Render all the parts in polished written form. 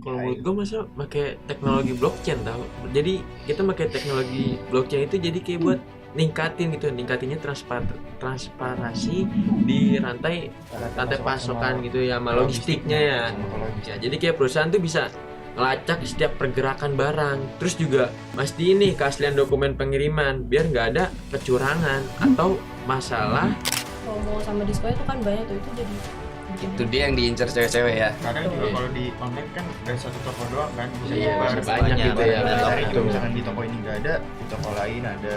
Kalau menurut gue masa pakai teknologi blockchain tau. Jadi kita pakai teknologi blockchain itu jadi kayak buat ningkatinnya transparansi di rantai pasokan gitu ya, sama logistiknya ya. Ya, jadi kayak perusahaan tuh bisa ngelacak setiap pergerakan barang. Terus juga pasti ini keaslian dokumen pengiriman biar nggak ada kecurangan atau masalah. Promo sama diskon itu kan banyak tuh, itu jadi Itu dia yang diincar cewek-cewek ya. Kadang juga kalau di online kan dari satu toko doang kan bisa Iya, nyebar bisa banyak gitu ya. Bisa cari Betul. tuh, misalkan di toko ini nggak ada, di toko lain ada.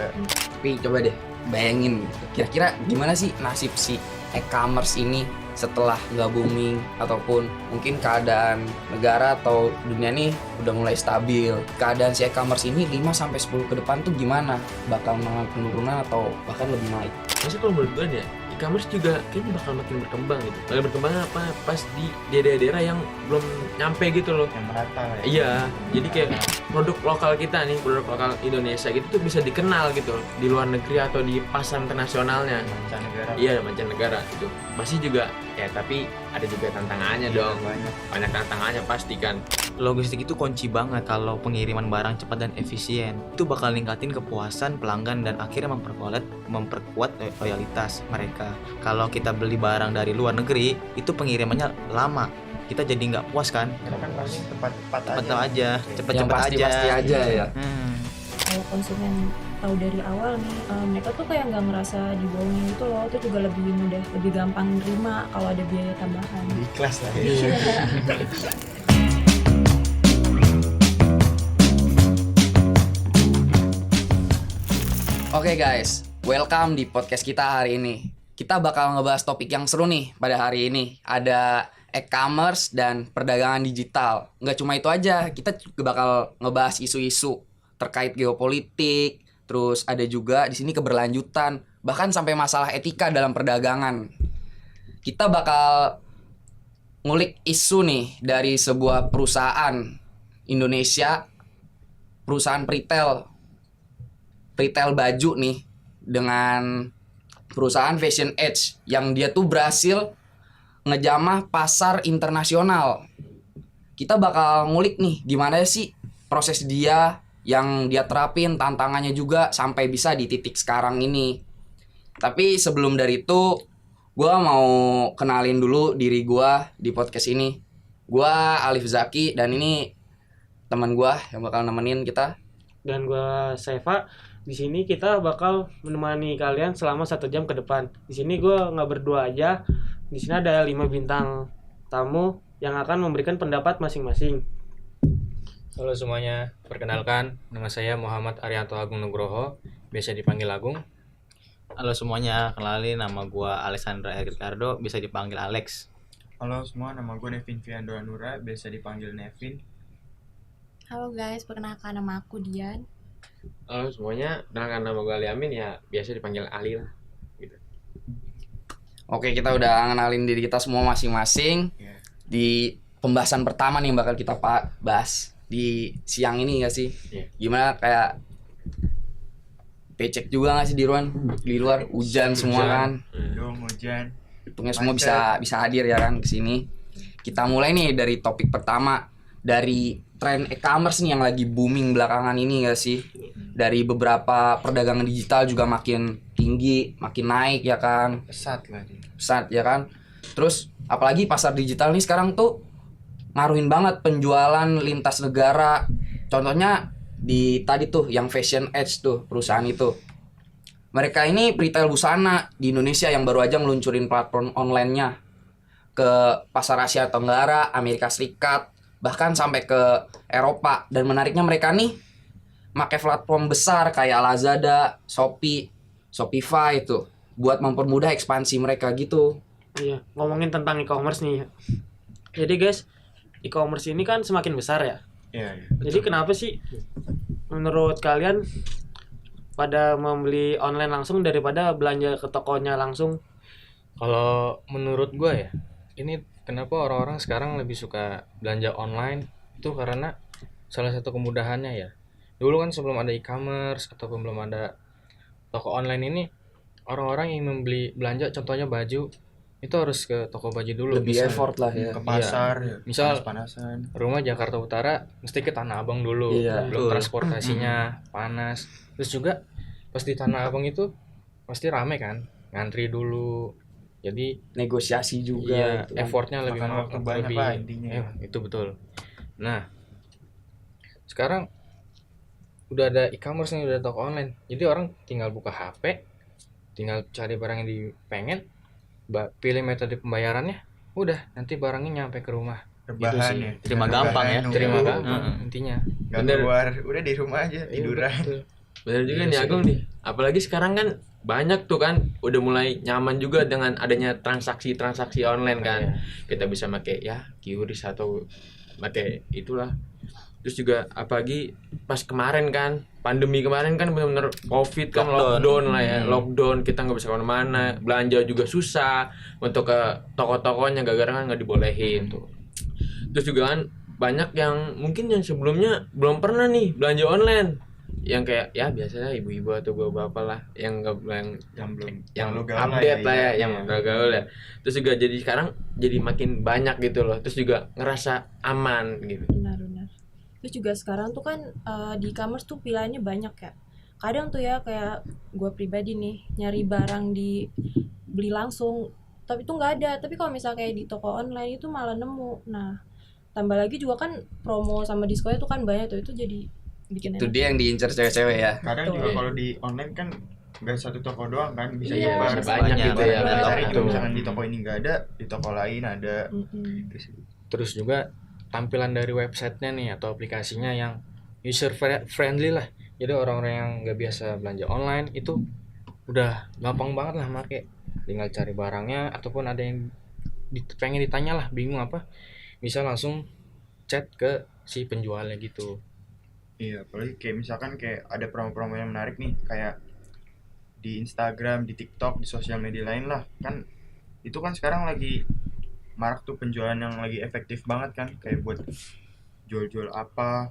Tapi coba deh bayangin kira-kira gimana sih nasib si e-commerce ini setelah nggak booming ataupun mungkin keadaan negara atau dunia nih udah mulai stabil. Keadaan si e-commerce ini 5-10 ke depan tuh gimana? Bakal mengalami penurunan atau bahkan lebih naik? Maksudnya kalau menurut gue nih ya, e-commerce juga kayaknya bakal makin berkembang gitu. Bakal berkembang apa? Pas di daerah-daerah yang belum nyampe gitu loh. Yang merata lah ya. Iya, jadi kayak produk lokal kita nih, produk lokal Indonesia gitu tuh bisa dikenal gitu di luar negeri atau di pasar internasionalnya. Mancanegara. Iya, mancanegara gitu. Masih juga ya, tapi ada juga tantangannya Iya, dong. banyak. Banyak tantangannya pasti kan. Logistik itu kunci banget. Kalau pengiriman barang cepat dan efisien itu bakal ningkatin kepuasan pelanggan dan akhirnya memperkuat loyalitas mereka. Kalau kita beli barang dari luar negeri itu pengirimannya lama, kita jadi nggak puas kan. Karena kan paling tepat Aja Yang cepet-cepet pasti-pasti aja ya. kalau konsumen tahu dari awal nih, mereka tuh kayak nggak ngerasa dibohongin gitu loh. Itu juga lebih mudah, lebih gampang nerima kalau ada biaya tambahan. Di kelas lah ya. Oke guys, welcome di podcast kita hari ini. Kita bakal ngebahas topik yang seru nih pada hari ini. Ada e-commerce dan perdagangan digital. Nggak cuma itu aja, kita juga bakal ngebahas isu-isu terkait geopolitik. Terus ada juga di sini keberlanjutan, bahkan sampai masalah etika dalam perdagangan. Kita bakal ngulik isu nih dari sebuah perusahaan Indonesia, perusahaan retail baju nih, dengan perusahaan Fashion Edge yang dia tuh berhasil ngejamah pasar internasional. Kita bakal ngulik nih gimana sih proses dia yang dia terapin, tantangannya juga sampai bisa di titik sekarang ini. Tapi sebelum dari itu, gue mau kenalin dulu diri gue di podcast ini. Gue Alif Zaki dan ini teman gue yang bakal nemenin kita. Dan gue Seva. Di sini kita bakal menemani kalian selama 1 jam ke depan. Di sini gue nggak berdua aja. Di sini ada 5 bintang tamu yang akan memberikan pendapat masing-masing. Halo semuanya, perkenalkan nama saya Muhammad Arianto Agung Nugroho, biasa dipanggil Agung. Halo semuanya, kenalin nama gua Alexandra Ricardo, bisa dipanggil Alex. Halo semua, nama gue Nevin Fiando Anura, biasa dipanggil Nevin. Halo guys, perkenalkan nama aku Dian. Halo semuanya, dengan nama gue Ali Amin ya, biasa dipanggil Ali lah. Oke, kita udah ngenalin diri kita semua masing-masing. Iya. Di pembahasan pertama nih yang bakal kita bahas di siang ini gak sih? Iya. Gimana kayak becek juga gak sih di luar hujan semua kan? Dong hujan. Untungnya semua bisa hadir ya kan ke sini. Kita mulai nih dari topik pertama, dari tren e-commerce nih yang lagi booming belakangan ini gak sih? Dari beberapa perdagangan digital juga makin tinggi, makin naik ya kan? Pesat lah dia. Pesat ya kan? Terus apalagi pasar digital nih sekarang tuh ngaruhin banget penjualan lintas negara. Contohnya di tadi tuh yang Fashion Edge tuh, perusahaan itu. Mereka ini retail busana di Indonesia yang baru aja ngeluncurin platform online-nya ke pasar Asia Tenggara, Amerika Serikat, bahkan sampai ke Eropa. Dan menariknya mereka nih pakai platform besar kayak Lazada, Shopee, Shopify itu buat mempermudah ekspansi mereka gitu. Iya, ngomongin tentang e-commerce nih. Jadi guys, e-commerce ini kan semakin besar ya. Iya, iya. Jadi kenapa sih menurut kalian pada membeli online langsung daripada belanja ke tokonya langsung? Kalau menurut gue ya, ini kenapa orang-orang sekarang lebih suka belanja online, itu karena salah satu kemudahannya ya. Dulu kan sebelum ada e-commerce ataupun belum ada toko online ini, orang-orang yang membeli belanja contohnya baju itu harus ke toko baju dulu. Lebih Misal effort lah ya. Ke pasar, Misal- panas-panasan. rumah Jakarta Utara mesti ke Tanah Abang dulu. Iya. Belum Betul. transportasinya panas. Terus juga pas di Tanah Abang itu pasti rame kan, ngantri dulu. Jadi Negosiasi juga iya, gitu kan. effortnya lebih Makan waktu banyak lah intinya. itu betul. Nah, sekarang udah ada e-commerce nih, udah ada toko online. Jadi orang tinggal buka HP, tinggal cari barang yang dipengen, pilih metode pembayarannya, udah nanti barangnya nyampe ke rumah. Rebahan sih. ya. Terima Rebahan, gampang ya. nunggu. Terima Heeh. gampang intinya. Nggak Bener. keluar, udah di rumah aja tiduran. Betul. Bener juga Iya nih sih. Agung nih. Apalagi sekarang kan banyak tuh kan udah mulai nyaman juga dengan adanya transaksi online kan. Iya. Kita bisa pakai ya QRIS atau pakai itulah. Terus juga apalagi pas kemarin kan pandemi kemarin kan benar-benar COVID kan, Lockdown. lockdown lah ya, lockdown, kita nggak bisa kemana-mana, belanja juga susah untuk ke toko-tokonya gara-gara kan nggak dibolehin tuh. Terus juga kan banyak yang mungkin yang sebelumnya belum pernah nih belanja online, yang kayak ya biasanya ibu-ibu atau bapak-bapak lah yang nggak Yang belum yang lu gaul update lah ya, yang iya. gaul ya. Terus juga jadi sekarang jadi makin banyak gitu loh. Terus juga ngerasa aman gitu. Benar-benar. Terus juga sekarang tuh kan di e-commerce tuh pilihannya banyak ya. Kadang tuh ya kayak gue pribadi nih nyari barang di beli langsung, tapi tuh nggak ada. Tapi kalau misalnya kayak di toko online itu malah nemu. Nah, tambah lagi juga kan promo sama diskonnya tuh kan banyak tuh, itu jadi bikin Itu enak. dia yang diincar cewek-cewek ya. Kadang juga Betul. kalau di online kan nggak satu toko doang kan, bisa Iya, nyebar. bisa banyak gitu ya, Barang banyak cari toko. juga misalkan di toko ini nggak ada, di toko lain ada. Mm-mm. Gitu sih. Terus juga tampilan dari websitenya nih atau aplikasinya yang user friendly lah. Jadi orang-orang yang nggak biasa belanja online itu udah gampang banget lah make. Tinggal cari barangnya ataupun ada yang pengen ditanya lah, bingung apa, bisa langsung chat ke si penjualnya gitu. Iya, apalagi kayak misalkan kayak ada promo-promo yang menarik nih, kayak di Instagram, di TikTok, di sosial media lain lah. Kan itu kan sekarang lagi marak tuh penjualan yang lagi efektif banget kan, kayak buat jual-jual apa.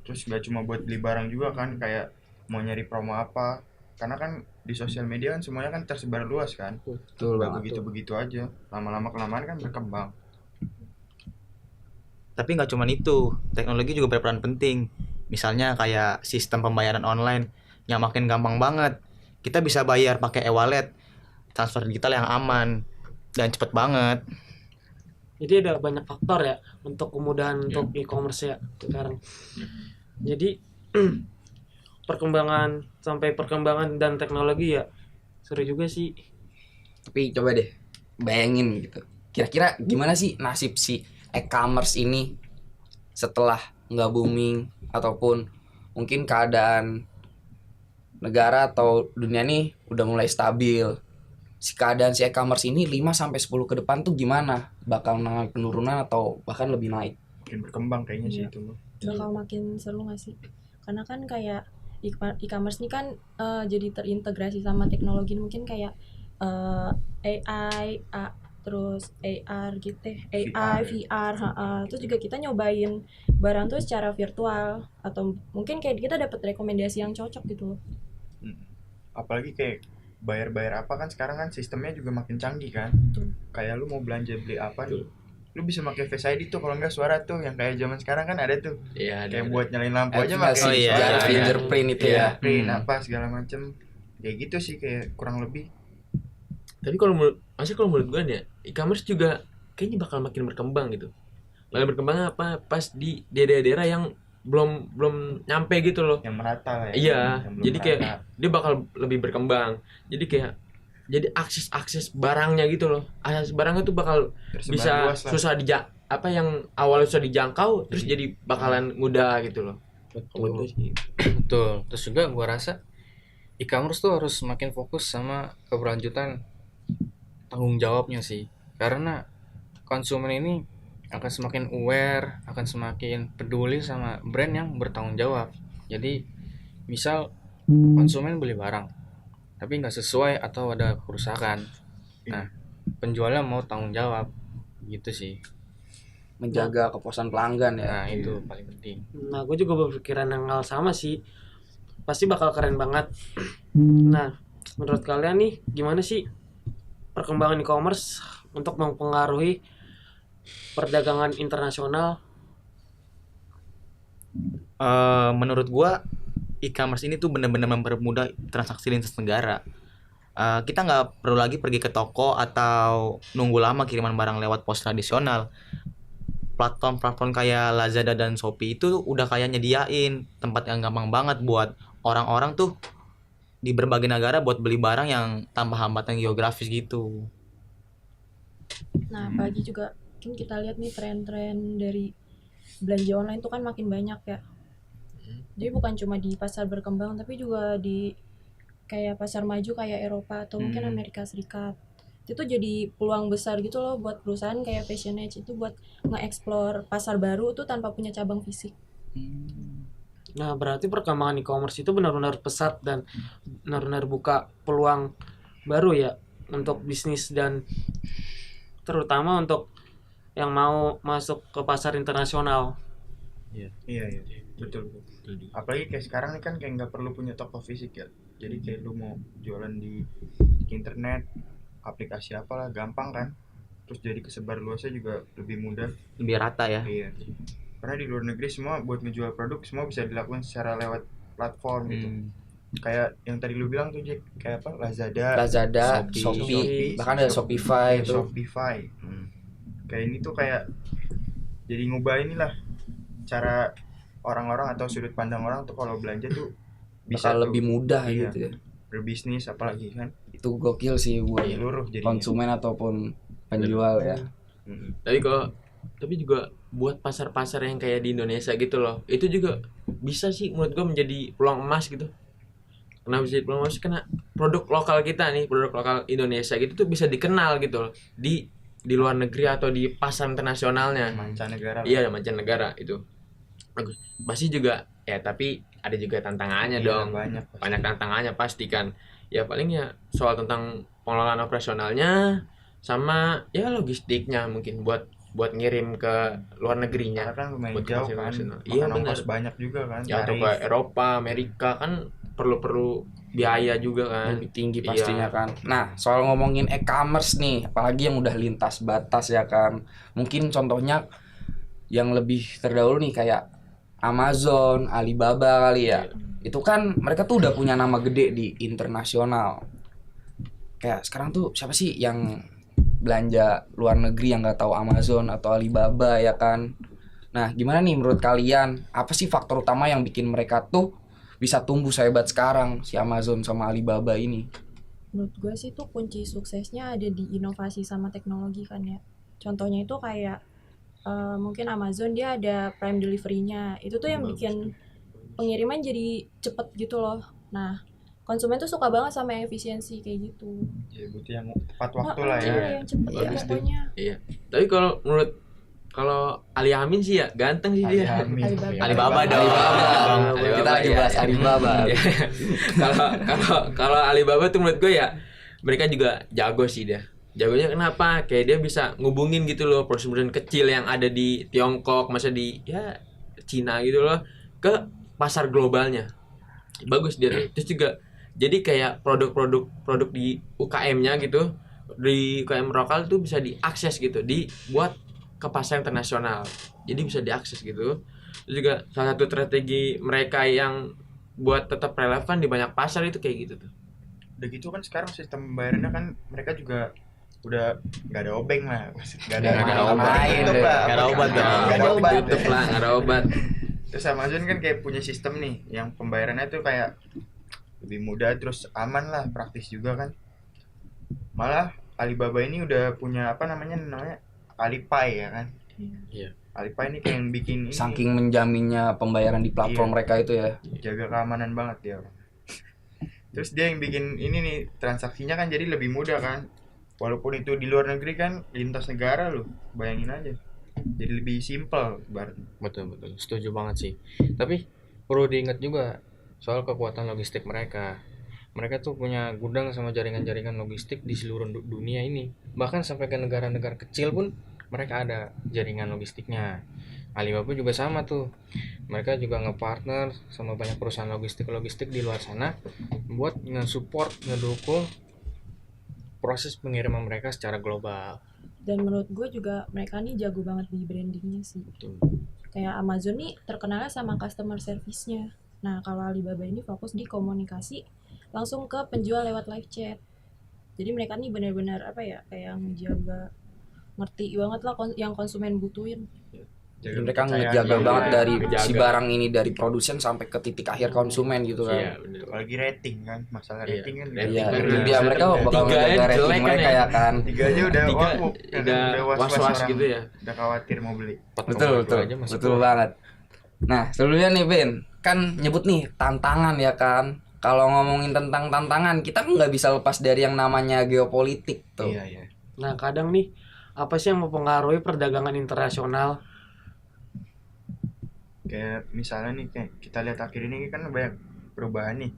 Terus nggak cuma buat beli barang juga kan, kayak mau nyari promo apa. Karena kan di sosial media kan semuanya kan tersebar luas kan. Betul Nggak banget. begitu-begitu aja. Lama-lama kelamaan kan berkembang. Tapi nggak cuma itu, teknologi juga berperan penting. Misalnya kayak sistem pembayaran online yang makin gampang banget. Kita bisa bayar pakai e-wallet, transfer digital yang aman dan cepet banget. Jadi ada banyak faktor ya untuk kemudahan untuk e-commerce ya sekarang. Jadi perkembangan dan teknologi ya seru juga sih. Tapi coba deh bayangin gitu. Kira-kira gimana sih nasib si e-commerce ini setelah nggak booming ataupun mungkin keadaan negara atau dunia nih udah mulai stabil. Si keadaan si e-commerce ini 5-10 ke depan tuh gimana? Bakal mengalami penurunan atau bahkan lebih naik? Makin berkembang kayaknya sih Iya. itu. Bakal makin seru nggak sih? Karena kan kayak e-commerce ini kan jadi terintegrasi sama teknologi, mungkin kayak AI, terus AR gitu, AI, VR, terus juga kita nyobain barang tuh secara virtual atau mungkin kayak kita dapat rekomendasi yang cocok gitu loh. Apalagi kayak bayar-bayar apa kan sekarang kan sistemnya juga makin canggih kan. Betul. Kayak lu mau belanja beli apa nih, lu bisa pakai Face ID tuh, kalau enggak suara tuh yang kayak zaman sekarang kan ada tuh. Iya, Kayak buat nyalain lampu aja Nggak pakai sih, Oh iya, secara iya. fingerprint itu ya. print Hmm. apa segala macem. Kayak gitu sih, kayak kurang lebih. Tapi kalau menurut gue nih ya, e-commerce juga kayaknya bakal makin berkembang gitu. Malah berkembangnya apa? Pas di daerah-daerah yang belum nyampe gitu loh. Yang merata lah ya. Iya, Yang belum jadi kayak merata. dia bakal lebih berkembang. Jadi akses barangnya gitu loh. Akses barangnya tuh bakal Tersebar bisa luas lah. susah yang awalnya susah dijangkau terus jadi bakalan mudah gitu loh. Menurut gue sih. Betul. Terus juga gua rasa e-commerce tuh harus semakin fokus sama keberlanjutan tanggung jawabnya sih. Karena konsumen ini akan semakin aware, akan semakin peduli sama brand yang bertanggung jawab. Jadi misal konsumen beli barang tapi nggak sesuai atau ada kerusakan, nah penjualnya mau tanggung jawab gitu sih. Menjaga kepuasan pelanggan ya. Nah itu paling penting. Nah, gue juga berpikiran yang hal sama sih. Pasti bakal keren banget. Nah, menurut kalian nih gimana sih perkembangan e-commerce untuk mempengaruhi perdagangan internasional? Menurut gua e-commerce ini tuh benar-benar mempermudah transaksi lintas negara. Kita nggak perlu lagi pergi ke toko atau nunggu lama kiriman barang lewat pos tradisional. Platform-platform kayak Lazada dan Shopee itu udah kayak nyediain tempat yang gampang banget buat orang-orang tuh di berbagai negara buat beli barang yang tanpa hambatan geografis gitu. Nah, apalagi juga kan kita lihat nih tren-tren dari belanja online tuh kan makin banyak ya. Jadi bukan cuma di pasar berkembang tapi juga di kayak pasar maju kayak Eropa atau mungkin Amerika Serikat. Itu jadi peluang besar gitu loh buat perusahaan kayak Fashion Edge itu buat nge-explore pasar baru tuh tanpa punya cabang fisik. Nah, berarti perkembangan e-commerce itu benar-benar pesat dan benar-benar buka peluang baru ya untuk bisnis dan terutama untuk yang mau masuk ke pasar internasional. Iya betul. Apalagi kayak sekarang nih kan kayak nggak perlu punya toko fisik ya. Jadi kayak lu mau jualan di internet, aplikasi apalah gampang kan. Terus jadi kesebar luasnya juga lebih mudah. Lebih rata ya. Iya. Karena di luar negeri semua buat ngejual produk semua bisa dilakukan secara lewat platform gitu. Kayak yang tadi lu bilang tuh Jack, kayak apa? Lazada, Shopee, bahkan ada Shopify itu. Shopify. Kayak ini tuh kayak jadi ngubah inilah cara orang-orang atau sudut pandang orang tuh kalau belanja tuh bisa Bakal lebih mudah iya, gitu ya. berbisnis apalagi kan Itu gokil sih buat menyeluruh jadinya. konsumen ataupun penjual ya. Tapi juga buat pasar-pasar yang kayak di Indonesia gitu loh, itu juga bisa sih menurut gua menjadi peluang emas gitu. Kenapa bisa jadi peluang emas? Karena produk lokal kita nih, produk lokal Indonesia gitu tuh bisa dikenal gitu loh di luar negeri atau di pasar internasionalnya. Mancanegara. Iya, mancanegara itu. Bagus. Pasti juga ya, tapi ada juga tantangannya Iya, dong. banyak pasti. Banyak tantangannya pasti kan. Ya paling ya soal tentang pengelolaan operasionalnya sama ya logistiknya mungkin buat ngirim ke luar negerinya. Karena kan lumayan Buat jauh pasar kan. internasional. Makan Iya, ongkos benar. banyak juga kan. Ya atau ke tarif. Eropa, Amerika kan perlu biaya juga kan. Lebih tinggi Iya. pastinya kan. Nah, soal ngomongin e-commerce nih, apalagi yang udah lintas batas ya kan. Mungkin contohnya yang lebih terdahulu nih kayak Amazon, Alibaba kali ya. Itu kan mereka tuh udah punya nama gede di internasional. Kayak sekarang tuh siapa sih yang belanja luar negeri yang nggak tahu Amazon atau Alibaba ya kan? Nah, gimana nih menurut kalian? Apa sih faktor utama yang bikin mereka tuh bisa tumbuh sehebat sekarang si Amazon sama Alibaba ini? Menurut gue sih tuh kunci suksesnya ada di inovasi sama teknologi kan ya. Contohnya itu kayak mungkin Amazon dia ada Prime Delivery-nya. Itu tuh yang bikin pengiriman jadi cepet gitu loh. Nah, konsumen tuh suka banget sama yang efisiensi kayak gitu. Ya butuh yang tepat waktu lah ya. Iya, yang cepet ya Bagus tuh. pokoknya. Iya. Tapi kalau Ali Amin sih ya ganteng sih dia. Alibaba dong. Alibaba. Kita lagi bahas Alibaba. Iya. Kalau Alibaba tuh menurut gue ya mereka juga jago sih dia. Jagonya kenapa? Kayak dia bisa ngubungin gitu loh perusahaan kecil yang ada di Tiongkok, masa di ya Cina gitu loh ke pasar globalnya. Bagus dia tuh. Terus juga jadi kayak produk di UKM-nya gitu, di UKM lokal tuh bisa diakses gitu, dibuat ke pasar internasional. Jadi bisa diakses gitu. Terus juga salah satu strategi mereka yang buat tetap relevan di banyak pasar itu kayak gitu tuh. Udah gitu kan sekarang sistem pembayarannya kan mereka juga udah nggak ada obeng lah, nggak ada Nggak ada obat. tutup lah, Nggak ada obat dong. nggak ada obat. Tutup lah, nggak ada obat. Terus Amazon kan kayak punya sistem nih yang pembayarannya tuh kayak lebih mudah terus aman lah, praktis juga kan. Malah Alibaba ini udah punya apa namanya Alipay ya kan. Iya. Alipay ini kayak yang bikin ini Saking menjaminnya pembayaran di platform Iya. mereka itu ya. jaga keamanan banget dia. Terus dia yang bikin ini nih transaksinya kan jadi lebih mudah kan. Walaupun itu di luar negeri kan lintas negara loh, bayangin aja. Jadi lebih simpel ibaratnya. Betul, setuju banget sih. Tapi perlu diingat juga soal kekuatan logistik mereka. Mereka tuh punya gudang sama jaringan-jaringan logistik di seluruh dunia ini. Bahkan sampai ke negara-negara kecil pun mereka ada jaringan logistiknya. Alibaba juga sama tuh. Mereka juga ngepartner sama banyak perusahaan logistik di luar sana buat nge-support, ngedukung proses pengiriman mereka secara global. Dan menurut gue juga mereka nih jago banget di brandingnya sih. Betul. Kayak Amazon nih terkenalnya sama customer service-nya. Nah, kalau Alibaba ini fokus di komunikasi langsung ke penjual lewat live chat. Jadi mereka nih benar-benar apa ya, kayak ngejaga, ngerti banget lah yang konsumen butuhin. Jaga Mereka kepercayaan ngejaga gitu banget ya. dari ngejaga. si barang ini dari produsen sampai ke titik akhir konsumen gitu Iya, kan. bener. Apalagi rating kan, masalah Iya, rating kan. rating Iya, kan. dia mereka bakal Tiga ngejaga aja rating jelek kan mereka ya. ya kan. 3 aja udah Tiga udah was-was orang. gitu ya. Udah khawatir mau beli. Betul, betul banget. Nah, sebelumnya nih Ben, kan nyebut nih tantangan ya kan. Kalau ngomongin tentang tantangan, kita nggak bisa lepas dari yang namanya geopolitik tuh. Iya, iya. Nah, kadang nih apa sih yang mempengaruhi perdagangan internasional? Kayak misalnya nih kayak kita lihat akhir ini kan banyak perubahan nih.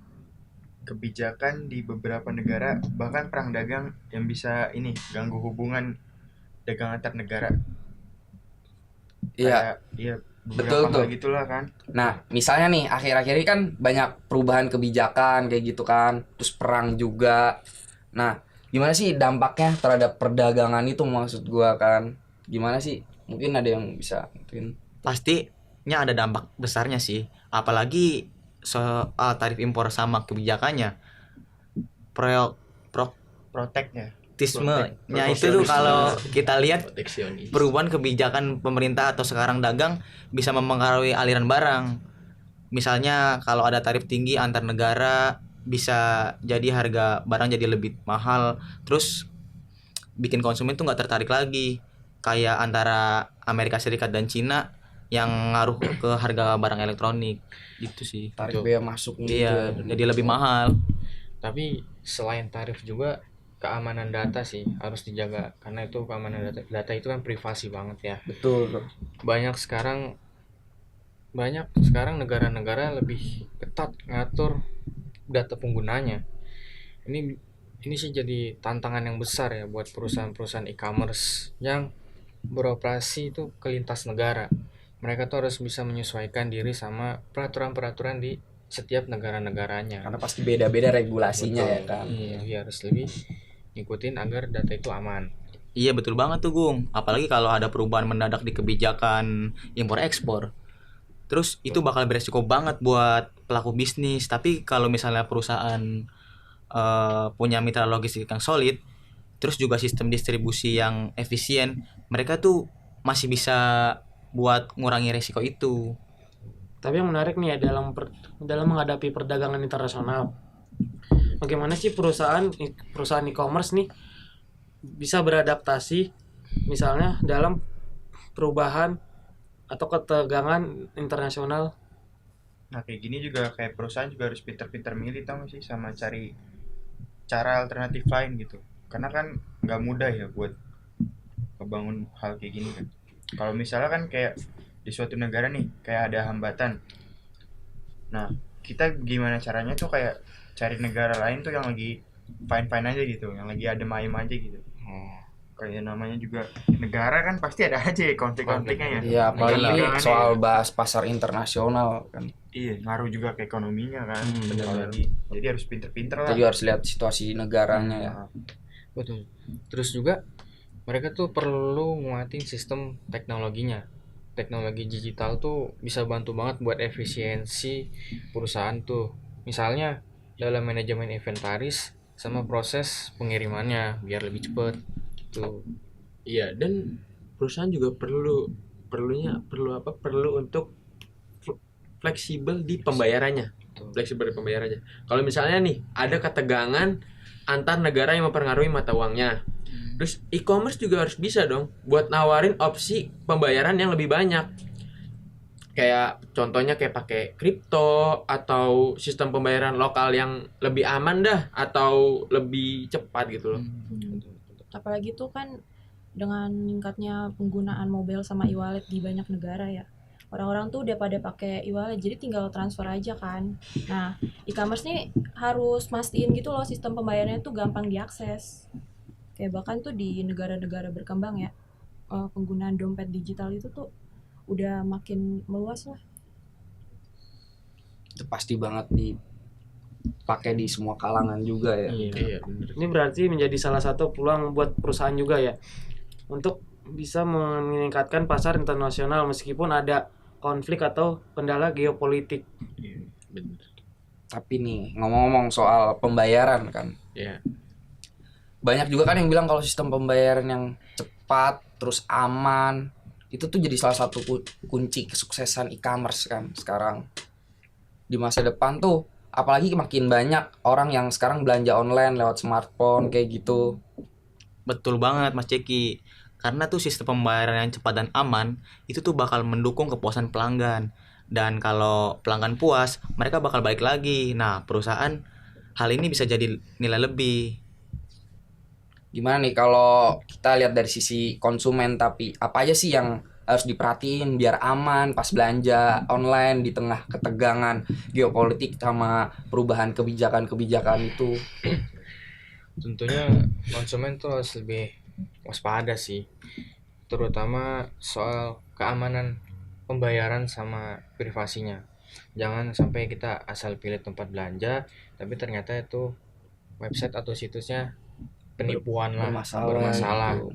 Kebijakan di beberapa negara, bahkan perang dagang yang bisa ini ganggu hubungan dagang antar negara. Iya. Iya, Betul beberapa hal tuh. gitulah kan. Nah, misalnya nih akhir-akhir ini kan banyak perubahan kebijakan kayak gitu kan, terus perang juga. Nah, gimana sih dampaknya terhadap perdagangan itu maksud gua kan? Gimana sih? Mungkin ada yang bisa mungkin. Pastinya ada dampak besarnya sih, apalagi soal tarif impor sama kebijakannya. Pro Proteknya. Protektismenya itu tuh kalau kita lihat Proteksionis. perubahan kebijakan pemerintah atau sekarang dagang bisa mempengaruhi aliran barang. Misalnya kalau ada tarif tinggi antar negara bisa jadi harga barang jadi lebih mahal, terus bikin konsumen tuh nggak tertarik lagi. Kayak antara Amerika Serikat dan Cina yang ngaruh ke harga barang elektronik gitu sih. Tarik Betul. bea masuk gitu. Iya, ya. jadi lebih mahal. Tapi selain tarif juga keamanan data sih harus dijaga, karena itu keamanan data itu kan privasi banget ya. Betul tuh. Banyak sekarang negara-negara lebih ketat ngatur data penggunanya. Ini sih jadi tantangan yang besar ya buat perusahaan-perusahaan e-commerce yang beroperasi itu ke lintas negara. Mereka tuh harus bisa menyesuaikan diri sama peraturan-peraturan di setiap negara-negaranya. Karena pasti beda-beda regulasinya Betul. ya kan. Iya, harus lebih ngikutin agar data itu aman. Iya betul banget tuh Gung. Apalagi kalau ada perubahan mendadak di kebijakan impor ekspor. Terus itu bakal beresiko banget buat pelaku bisnis. Tapi kalau misalnya perusahaan punya mitra logistik yang solid, terus juga sistem distribusi yang efisien, mereka tuh masih bisa buat ngurangi resiko itu. Tapi yang menarik nih ya dalam menghadapi perdagangan internasional. Bagaimana sih perusahaan e-commerce nih bisa beradaptasi misalnya dalam perubahan atau ketegangan internasional? Nah kayak gini juga kayak perusahaan juga harus pintar-pintar milih tau gak sih, sama cari cara alternatif lain gitu. Karena kan nggak mudah ya buat ngebangun hal kayak gini kan. Kalau misalnya kan kayak di suatu negara nih kayak ada hambatan. Nah kita gimana caranya tuh kayak cari negara lain tuh yang lagi fine-fine aja gitu, yang lagi adem ayem aja gitu. Kayak namanya juga negara kan pasti ada aja ya konflik-konfliknya ya. Iya, apalagi Negara soal nih. bahas pasar internasional kan. Iya, ngaruh juga ke ekonominya kan. bener-bener. Apalagi jadi harus pinter-pinter lah. Kita juga harus lihat situasi negaranya ya. Nah, Betul. Terus juga mereka tuh perlu nguatin sistem teknologinya. Teknologi digital tuh bisa bantu banget buat efisiensi perusahaan tuh. Misalnya dalam manajemen inventaris sama proses pengirimannya biar lebih cepet tuh. Iya, dan perusahaan juga perlu untuk fleksibel di pembayarannya. Fleksibel di pembayarannya. Kalau misalnya nih ada ketegangan antar negara yang mempengaruhi mata uangnya. Terus e-commerce juga harus bisa dong buat nawarin opsi pembayaran yang lebih banyak. Kayak contohnya kayak pakai kripto atau sistem pembayaran lokal yang lebih aman dah atau lebih cepat gitu loh. Apalagi tuh kan dengan meningkatnya penggunaan mobile sama e-wallet di banyak negara ya. Orang-orang tuh udah pada pakai e-wallet, jadi tinggal transfer aja kan. Nah, e-commerce nih harus mastiin gitu loh sistem pembayarannya tuh gampang diakses. Kayak bahkan tuh di negara-negara berkembang ya, penggunaan dompet digital itu tuh udah makin meluas lah. Itu pasti banget dipakai di semua kalangan juga ya. Iya, bener. Ini berarti menjadi salah satu peluang buat perusahaan juga ya. untuk bisa meningkatkan pasar internasional meskipun ada konflik atau kendala geopolitik. Iya, bener. Tapi nih ngomong-ngomong soal pembayaran kan, Ya, banyak juga kan yang bilang kalau sistem pembayaran yang cepat terus aman itu tuh jadi salah satu kunci kesuksesan e-commerce kan sekarang di masa depan tuh. Apalagi makin banyak orang yang sekarang belanja online lewat smartphone kayak gitu. Betul banget Mas Ceki. Karena tuh sistem pembayaran yang cepat dan aman itu tuh bakal mendukung kepuasan pelanggan. Dan kalau pelanggan puas, mereka bakal balik lagi. Nah, perusahaan hal ini bisa jadi nilai lebih. Gimana nih kalau kita lihat dari sisi konsumen, tapi apa aja sih yang harus diperhatiin biar aman pas belanja online di tengah ketegangan geopolitik sama perubahan kebijakan-kebijakan itu? Tentunya konsumen tuh harus lebih waspada sih, terutama soal keamanan pembayaran sama privasinya. Jangan sampai kita asal pilih tempat belanja tapi ternyata itu website atau situsnya penipuan lah, bermasalah. gitu.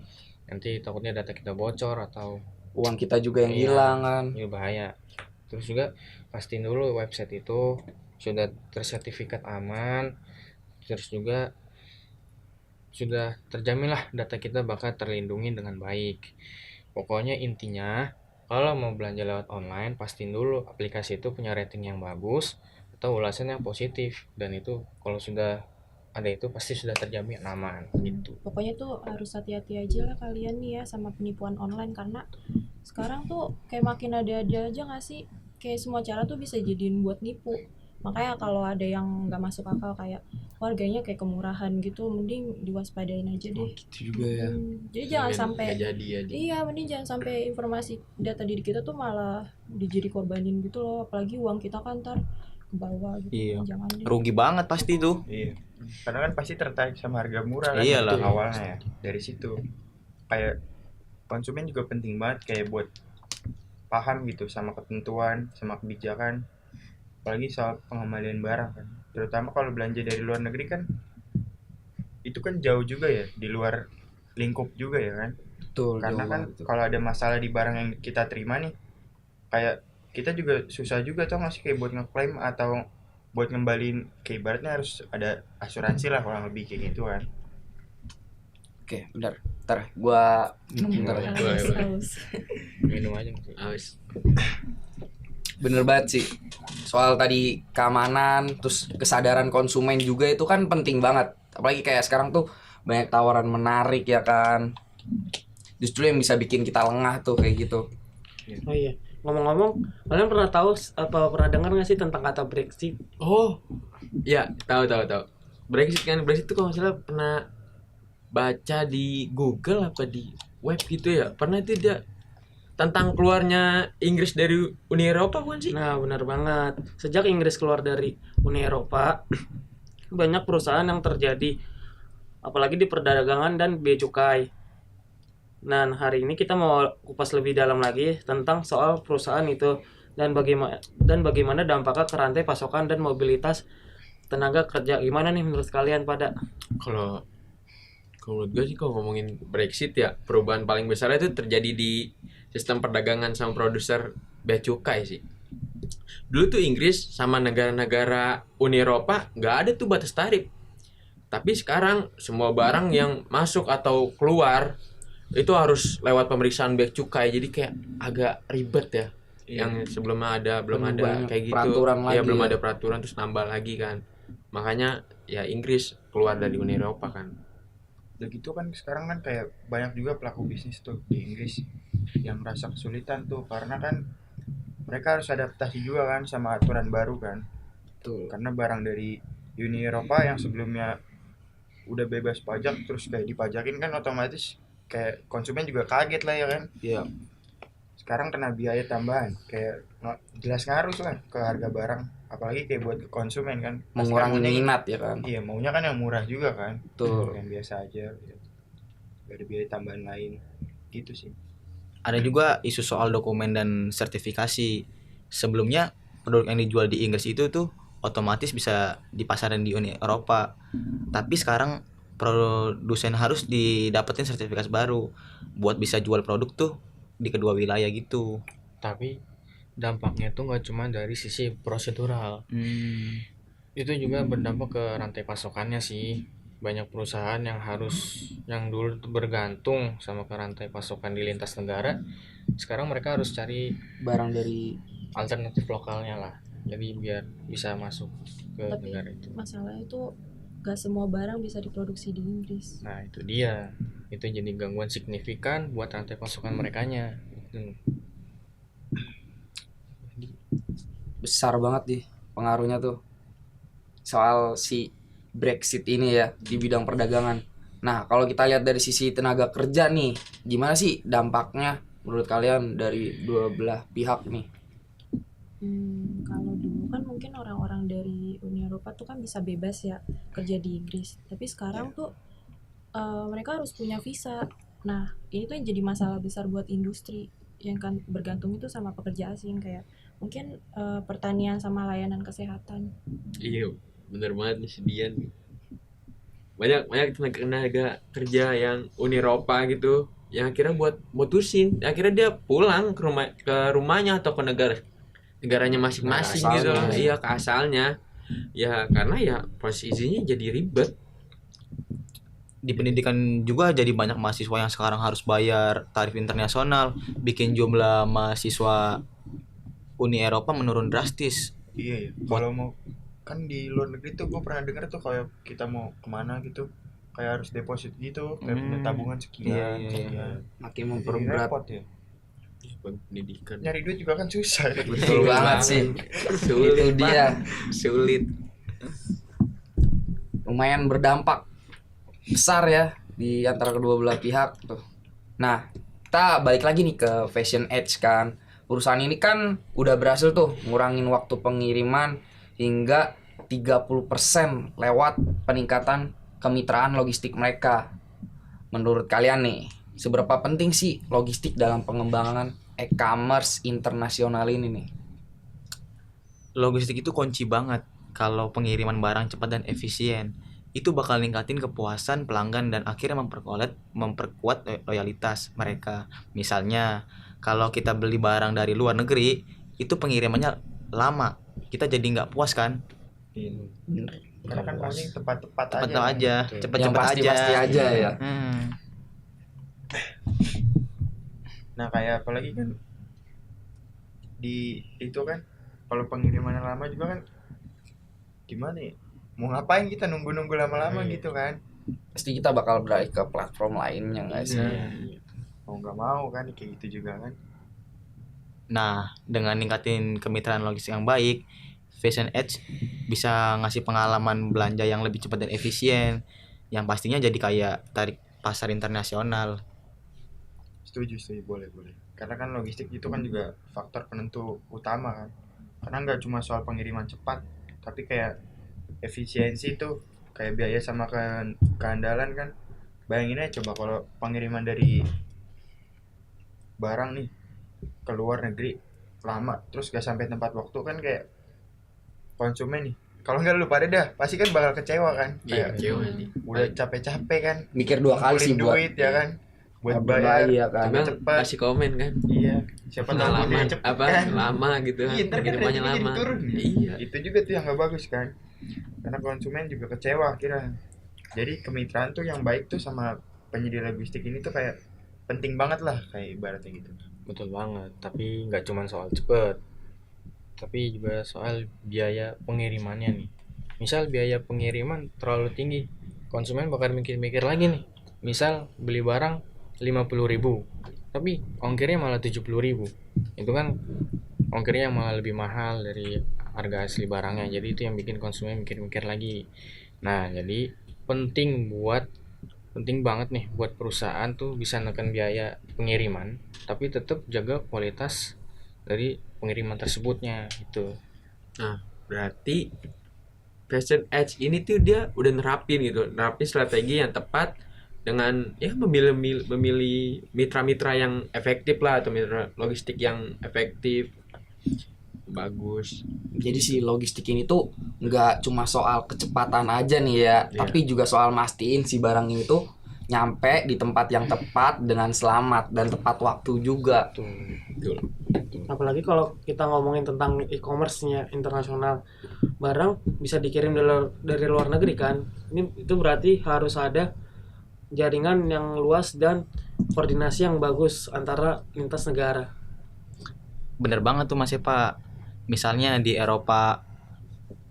Nanti takutnya data kita bocor atau Uang kita juga yang Iya. hilang kan. ini bahaya. Terus juga pastiin dulu website itu sudah tersertifikat aman, terus juga sudah terjamin lah data kita bakal terlindungi dengan baik. Pokoknya intinya kalau mau belanja lewat online, pastiin dulu aplikasi itu punya rating yang bagus atau ulasan yang positif, dan itu kalau sudah ada itu pasti sudah terjamin aman gitu. Pokoknya tuh harus hati-hati aja lah kalian nih ya sama penipuan online, karena sekarang tuh kayak makin ada-ada aja gak sih, kayak semua cara tuh bisa jadiin buat nipu. Makanya kalau ada yang nggak masuk akal kayak harganya kayak kemurahan gitu, mending diwaspadain aja deh. Gitu juga ya. Jadi jangan sampai nggak jadi aja. iya, mending jangan sampai informasi data diri kita tuh malah dijadi korbanin gitu loh, apalagi uang kita kan ntar ke bawah gitu. Iya. Jangan deh. Rugi banget pasti tuh. Iya. Karena kan pasti tertarik sama harga murah kan Iyalah. itu awalnya ya. Dari situ. Kayak konsumen juga penting banget kayak buat paham gitu sama ketentuan, sama kebijakan. Apalagi soal pengembalian barang kan. Terutama kalau belanja dari luar negeri kan itu kan jauh juga ya, di luar lingkup juga ya kan. Betul. Karena jauh kan banget tuh. kalau ada masalah di barang yang kita terima nih, kayak kita juga susah juga tau gak sih kayak buat ngeklaim atau buat ngembaliin, kayak ibaratnya harus ada asuransi lah kurang lebih kayak gitu kan. Oke, bentar. Ntar gua minum bentar ya. Boleh, boleh. Haus. Minum aja Mas. Awas. Bener banget sih. Soal tadi keamanan, terus kesadaran konsumen juga itu kan penting banget. Apalagi kayak sekarang tuh banyak tawaran menarik ya kan. Justru yang bisa bikin kita lengah tuh kayak gitu. Oh iya, ngomong-ngomong, kalian pernah tahu apa pernah dengar nggak sih tentang kata Brexit? Oh, ya tahu. Brexit kan, Brexit itu kalau nggak salah pernah baca di Google apa di web gitu ya. Pernah itu dia tentang keluarnya Inggris dari Uni Eropa bukan sih? Nah, benar banget. Sejak Inggris keluar dari Uni Eropa, banyak perusahaan yang terjadi, apalagi di perdagangan dan bea cukai. Nah, hari ini kita mau kupas lebih dalam lagi tentang soal perusahaan itu dan bagaimana dampaknya ke rantai pasokan dan mobilitas tenaga kerja. Gimana nih menurut kalian pada? Kalau menurut gue sih kalau ngomongin Brexit ya, perubahan paling besar itu terjadi di sistem perdagangan sama produser bea cukai sih. Dulu tuh Inggris sama negara-negara Uni Eropa nggak ada tuh batas tarif. Tapi sekarang semua barang yang masuk atau keluar itu harus lewat pemeriksaan bea cukai. Jadi kayak agak ribet ya. Yang sebelumnya belum ada Banyak kayak gitu. peraturan lagi Ya belum ya. ada peraturan terus nambah lagi kan. Makanya ya Inggris keluar dari Uni Eropa kan. Udah gitu kan sekarang kan kayak banyak juga pelaku bisnis tuh di Inggris yang merasa kesulitan tuh karena kan mereka harus adaptasi juga kan sama aturan baru kan. Betul. Karena barang dari Uni Eropa yang sebelumnya udah bebas pajak terus kayak dipajakin kan otomatis kayak konsumen juga kaget lah ya kan. Iya. Sekarang kena biaya tambahan kayak jelas ngaruh lah ke harga barang, apalagi kayak buat ke konsumen kan. Mengurangi Maunya- minat ya kan. Iya, maunya kan yang murah juga kan. Betul. Yang biasa aja gitu. Gak ada biaya tambahan lain gitu sih. Ada juga isu soal dokumen dan sertifikasi. Sebelumnya produk yang dijual di Inggris itu tuh otomatis bisa dipasarin di Uni Eropa. Tapi sekarang produsen harus didapetin sertifikasi baru buat bisa jual produk tuh di kedua wilayah gitu. Tapi dampaknya tuh nggak cuma dari sisi prosedural, itu juga berdampak ke rantai pasokannya sih. Banyak perusahaan yang dulu tuh bergantung sama ke rantai pasokan di lintas negara, sekarang mereka harus cari Barang dari alternatif lokalnya lah, jadi biar bisa masuk ke Tapi negara itu. masalahnya itu gak semua barang bisa diproduksi di Inggris. Nah itu dia, itu jadi gangguan signifikan buat rantai pasokan merekanya. besar banget nih pengaruhnya tuh soal si Brexit ini ya di bidang perdagangan. Nah, kalau kita lihat dari sisi tenaga kerja nih, gimana sih dampaknya menurut kalian dari dua belah pihak nih? Kalau dulu kan mungkin orang-orang dari Uni Eropa tuh kan bisa bebas ya kerja di Inggris. Tapi sekarang tuh mereka harus punya visa. Nah, ini tuh yang jadi masalah besar buat industri yang kan bergantung itu sama pekerja asing, kayak mungkin pertanian sama layanan kesehatan. Iya, bener banget nih si Dian. Banyak tenaga kerja yang Uni Eropa gitu yang akhirnya buat mutusin, akhirnya dia pulang ke rumahnya atau ke negaranya masing-masing Negara gitu. asalnya. Iya, ke asalnya. Ya karena ya proses izinnya jadi ribet. Di pendidikan juga jadi banyak mahasiswa yang sekarang harus bayar tarif internasional, bikin jumlah mahasiswa Uni Eropa menurun drastis. Iya ya. Kalau mau kan di luar negeri tuh gue pernah dengar tuh kayak kita mau kemana gitu kayak harus deposit gitu kayak punya tabungan sekian. Iya. sekian. Makin Jadi memperberat. repot ya. Pendidikan. Nyari duit juga kan susah. Betul banget sih. Sulit Itu dia. Sulit. Lumayan berdampak besar ya di antara kedua belah pihak tuh. Nah, kita balik lagi nih ke Fashion Edge kan. Perusahaan ini kan udah berhasil tuh ngurangin waktu pengiriman hingga 30% lewat peningkatan kemitraan logistik mereka. Menurut kalian nih, seberapa penting sih logistik dalam pengembangan e-commerce internasional ini nih? Logistik itu kunci banget. Kalau pengiriman barang cepat dan efisien, itu bakal ningkatin kepuasan pelanggan dan akhirnya memperkuat loyalitas mereka. Misalnya, kalau kita beli barang dari luar negeri, itu pengirimannya lama, kita jadi nggak puas kan? Karena kan maunya yang tepat-tepat aja. Tepat aja, Betul. Yang cepet-cepet aja. pasti-pasti aja ya. Nah kayak apalagi kan di itu kan kalau pengiriman yang lama juga kan gimana ya? Mau ngapain kita nunggu-nunggu lama-lama Iya. gitu kan? Pasti kita bakal beralih ke platform lainnya nggak sih? Mau nggak mau kan kayak gitu juga kan? Nah, dengan ningkatin kemitraan logistik yang baik, Fashion Edge bisa ngasih pengalaman belanja yang lebih cepat dan efisien, yang pastinya jadi kayak tarik pasar internasional. Setuju boleh. Karena kan logistik itu kan juga faktor penentu utama kan. Karena nggak cuma soal pengiriman cepat, tapi kayak efisiensi tuh kayak biaya sama keandalan kan. Bayangin aja coba kalau pengiriman dari barang nih ke luar negeri lama terus gak sampai tempat waktu kan kayak konsumen nih. Kalau nggak lu pada dah pasti kan bakal kecewa kan. Iya, Kayak kecewa nih. udah capek-capek kan Mikir dua kali sih ngumpulin buat duit ya kan buat bayar bayar. kan. Cuma cepat. kasih komen kan. Iya, siapa tahu Pengalaman dia cepet apa kan. lama gitu kan. Iya, ntar kan Pengirimannya ratingnya jadi lama. turun. Iya. Itu juga tuh yang nggak bagus kan. Karena konsumen juga kecewa akhirnya. Jadi kemitraan tuh yang baik tuh sama penyedia logistik ini tuh kayak penting banget lah kayak ibaratnya gitu. Betul banget, tapi nggak cuma soal cepet, tapi juga soal biaya pengirimannya nih. Misal biaya pengiriman terlalu tinggi, konsumen bakal mikir-mikir lagi nih. Misal beli barang 50.000, tapi ongkirnya malah 70.000. Itu kan ongkirnya malah lebih mahal dari harga asli barangnya. Jadi itu yang bikin konsumen mikir-mikir lagi. Nah, jadi penting banget nih buat perusahaan tuh bisa neken biaya pengiriman, tapi tetap jaga kualitas dari pengiriman tersebutnya gitu. Nah, berarti Fashion Edge ini tuh dia udah nerapin strategi yang tepat dengan ya memilih mitra-mitra yang efektif lah atau mitra logistik yang efektif. bagus. Jadi si logistik ini tuh nggak cuma soal kecepatan aja nih ya, Iya. tapi juga soal mastiin si barang ini tuh nyampe di tempat yang tepat dengan selamat dan tepat waktu juga. Apalagi kalau kita ngomongin tentang e-commerce-nya internasional, barang bisa dikirim dari luar negeri kan. Itu berarti harus ada jaringan yang luas dan koordinasi yang bagus antara lintas negara. Bener banget tuh Mas Pak. Misalnya di Eropa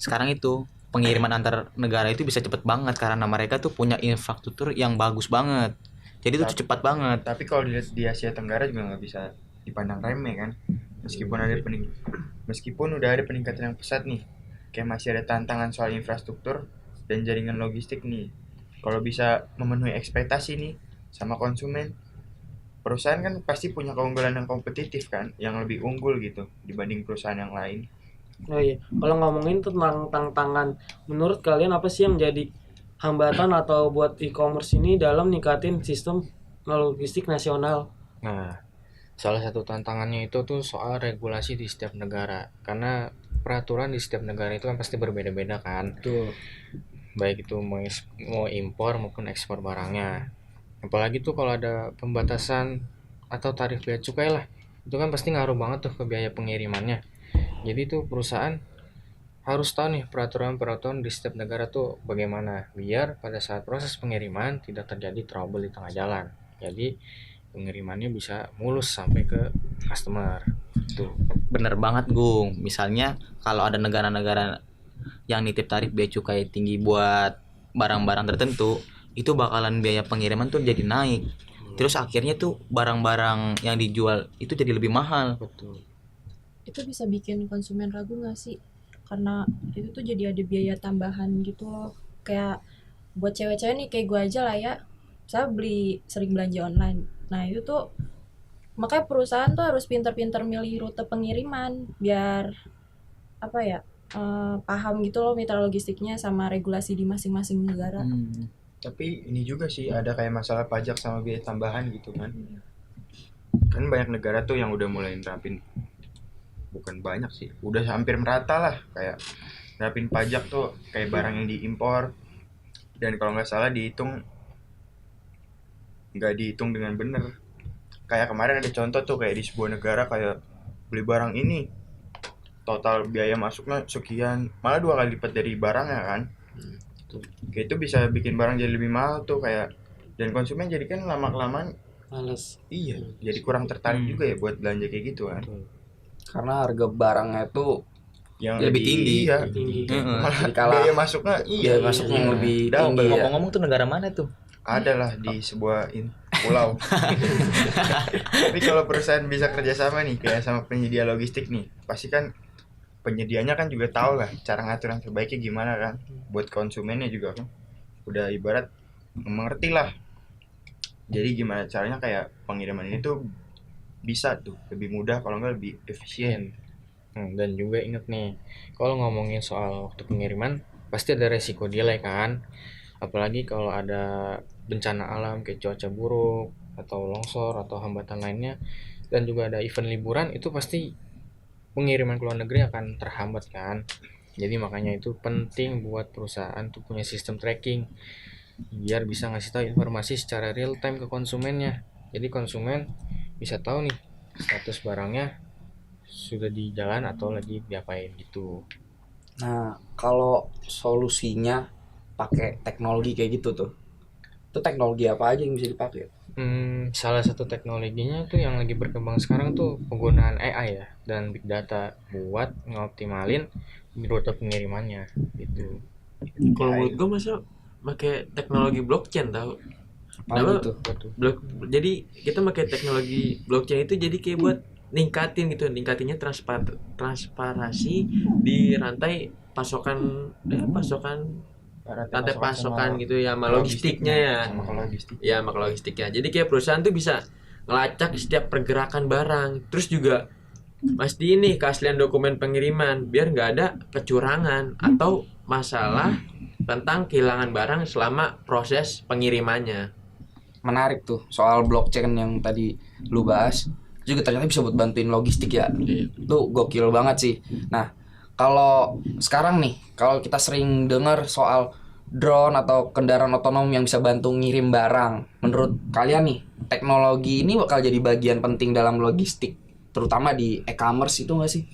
sekarang itu pengiriman antar negara itu bisa cepet banget karena mereka tuh punya infrastruktur yang bagus banget. Jadi tuh cepat banget. Tapi kalau dilihat di Asia Tenggara juga nggak bisa dipandang remeh kan. Meskipun udah ada peningkatan yang pesat nih, kayak masih ada tantangan soal infrastruktur dan jaringan logistik nih. Kalau bisa memenuhi ekspektasi nih sama konsumen, perusahaan kan pasti punya keunggulan yang kompetitif kan, yang lebih unggul gitu dibanding perusahaan yang lain. Oh iya, kalau ngomongin tentang tantangan, menurut kalian apa sih yang jadi hambatan atau buat e-commerce ini dalam ningkatin sistem logistik nasional? Nah, salah satu tantangannya itu tuh soal regulasi di setiap negara. Karena peraturan di setiap negara itu kan pasti berbeda-beda kan. Tuh. Baik itu mau impor maupun ekspor barangnya. Apalagi tuh kalau ada pembatasan atau tarif bea cukai lah. Itu kan pasti ngaruh banget tuh ke biaya pengirimannya. Jadi tuh perusahaan harus tahu nih peraturan-peraturan di setiap negara tuh bagaimana biar pada saat proses pengiriman tidak terjadi trouble di tengah jalan. Jadi pengirimannya bisa mulus sampai ke customer. Tuh. Bener banget Gung. Misalnya kalau ada negara-negara yang nitip tarif bea cukai tinggi buat barang-barang tertentu, itu bakalan biaya pengiriman tuh jadi naik. Terus akhirnya tuh barang-barang yang dijual itu jadi lebih mahal. Betul. Itu bisa bikin konsumen ragu nggak sih? Karena itu tuh jadi ada biaya tambahan gitu loh. Kayak buat cewek-cewek nih kayak gue aja lah ya, saya sering belanja online. Nah itu tuh makanya perusahaan tuh harus pintar-pintar milih rute pengiriman biar apa ya, paham gitu loh mitra logistiknya sama regulasi di masing-masing negara. Tapi ini juga sih ada kayak masalah pajak sama biaya tambahan gitu kan. Kan banyak negara tuh yang udah mulai nerapin, bukan banyak sih, udah hampir merata lah, kayak nerapin pajak tuh kayak barang yang diimpor, dan kalau nggak salah nggak dihitung dengan bener. Kayak kemarin ada contoh tuh kayak di sebuah negara kayak beli barang ini total biaya masuknya sekian, malah 2 kali lipat dari barangnya kan. Kayak itu bisa bikin barang jadi lebih mahal tuh kayak, dan konsumen jadi kan lama-kelamaan Males. iya jadi kurang tertarik juga ya buat belanja kayak gitu kan. Karena harga barangnya tuh Yang Lebih tinggi. Iya. Tinggi. Malah Jadi kalah- biaya masuknya biaya masuknya yang lebih Double. tinggi ya. Ngomong-ngomong tuh negara mana tuh? Adalah di sebuah pulau. Tapi kalau perusahaan bisa kerjasama nih kayak sama penyedia logistik nih, pasti kan penyedianya kan juga tahu lah cara ngatur yang terbaiknya gimana kan, buat konsumennya juga kan udah ibarat mengerti lah. Jadi gimana caranya kayak pengiriman ini tuh bisa tuh lebih mudah, kalau nggak lebih efisien. Dan juga inget nih, kalau ngomongin soal waktu pengiriman pasti ada resiko delay kan. Apalagi kalau ada bencana alam kayak cuaca buruk atau longsor atau hambatan lainnya, dan juga ada event liburan, itu pasti pengiriman ke luar negeri akan terhambat kan. Jadi makanya itu penting buat perusahaan tuh punya sistem tracking biar bisa ngasih tahu informasi secara real time ke konsumennya. Jadi konsumen bisa tahu nih status barangnya sudah di jalan atau lagi diapain gitu. Nah, kalau solusinya pakai teknologi kayak gitu tuh, itu teknologi apa aja yang bisa dipakai? Salah satu teknologinya tuh yang lagi berkembang sekarang tuh penggunaan AI ya dan big data buat ngoptimalin rute pengirimannya gitu. Kalau menurut gue masa pakai teknologi blockchain tau. Apa itu? Jadi kita pakai teknologi blockchain itu jadi kayak buat ningkatinnya transparansi di rantai pasokan rantai pasokan gitu ya, sama logistiknya ya. Sama logistiknya. Jadi kayak perusahaan tuh bisa ngelacak setiap pergerakan barang. Terus juga pasti ini keaslian dokumen pengiriman biar nggak ada kecurangan atau masalah tentang kehilangan barang selama proses pengirimannya. Menarik tuh soal blockchain yang tadi lu bahas. juga ternyata bisa buat bantuin logistik ya. Iya. Itu gokil banget sih. Nah, kalau sekarang nih, kalau kita sering dengar soal drone atau kendaraan otonom yang bisa bantu ngirim barang, menurut kalian nih, teknologi ini bakal jadi bagian penting dalam logistik, terutama di e-commerce itu nggak sih?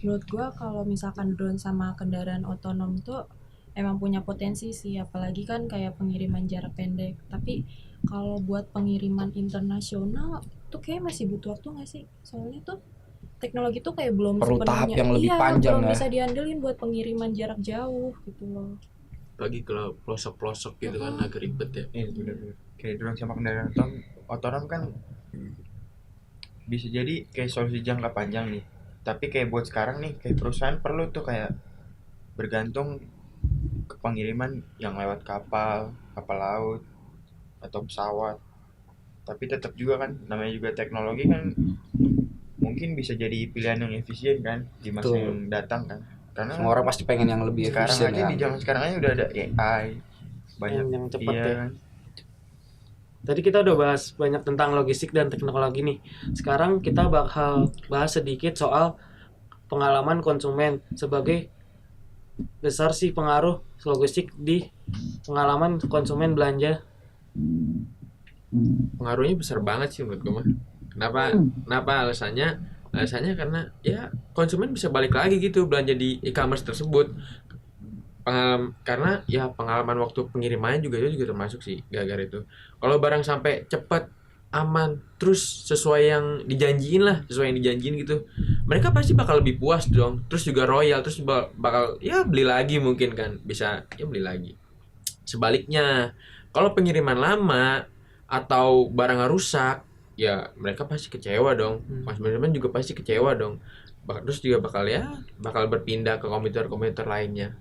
Menurut gua kalau misalkan drone sama kendaraan otonom tuh emang punya potensi sih, apalagi kan kayak pengiriman jarak pendek. Tapi kalau buat pengiriman internasional tuh kayak masih butuh waktu nggak sih? Soalnya tuh teknologi tuh kayak belum Perlu tahap sepenuhnya, yang lebih iya, panjang belum ya. bisa diandelin buat pengiriman jarak jauh gitu loh. Apalagi kalau pelosok-pelosok gitu kan agak ribet ya. Iya benar-benar. Kayak drone sama kendaraan otonom kan bisa jadi kayak solusi jangka panjang nih. Tapi kayak buat sekarang nih, kayak perusahaan perlu tuh kayak bergantung ke pengiriman yang lewat kapal laut atau pesawat. Tapi tetap juga kan namanya juga teknologi kan mungkin bisa jadi pilihan yang efisien kan di masa Betul. yang datang kan. Karena Semua orang pasti pengen yang lebih sekarang efisien aja ya. di zaman sekarang aja udah ada AI banyak yang cepat iya ya. kan. Tadi kita udah bahas banyak tentang logistik dan teknologi nih. Sekarang kita bakal bahas sedikit soal pengalaman konsumen sebagai besar sih pengaruh logistik di pengalaman konsumen belanja. Pengaruhnya besar banget sih menurut gue mah. Kenapa alasannya? Alasannya karena ya konsumen bisa balik lagi gitu belanja di e-commerce tersebut. Karena ya pengalaman waktu pengirimannya juga itu juga termasuk sih gara-gara itu. Kalau barang sampai cepat, aman, terus sesuai yang dijanjiin gitu. Mereka pasti bakal lebih puas dong. Terus juga royal, terus bakal ya beli lagi mungkin kan. Bisa ya beli lagi. Sebaliknya, kalau pengiriman lama atau barangnya rusak, ya mereka pasti kecewa dong. Konsumen juga pasti kecewa dong. Terus juga bakal berpindah ke komuter-komuter lainnya.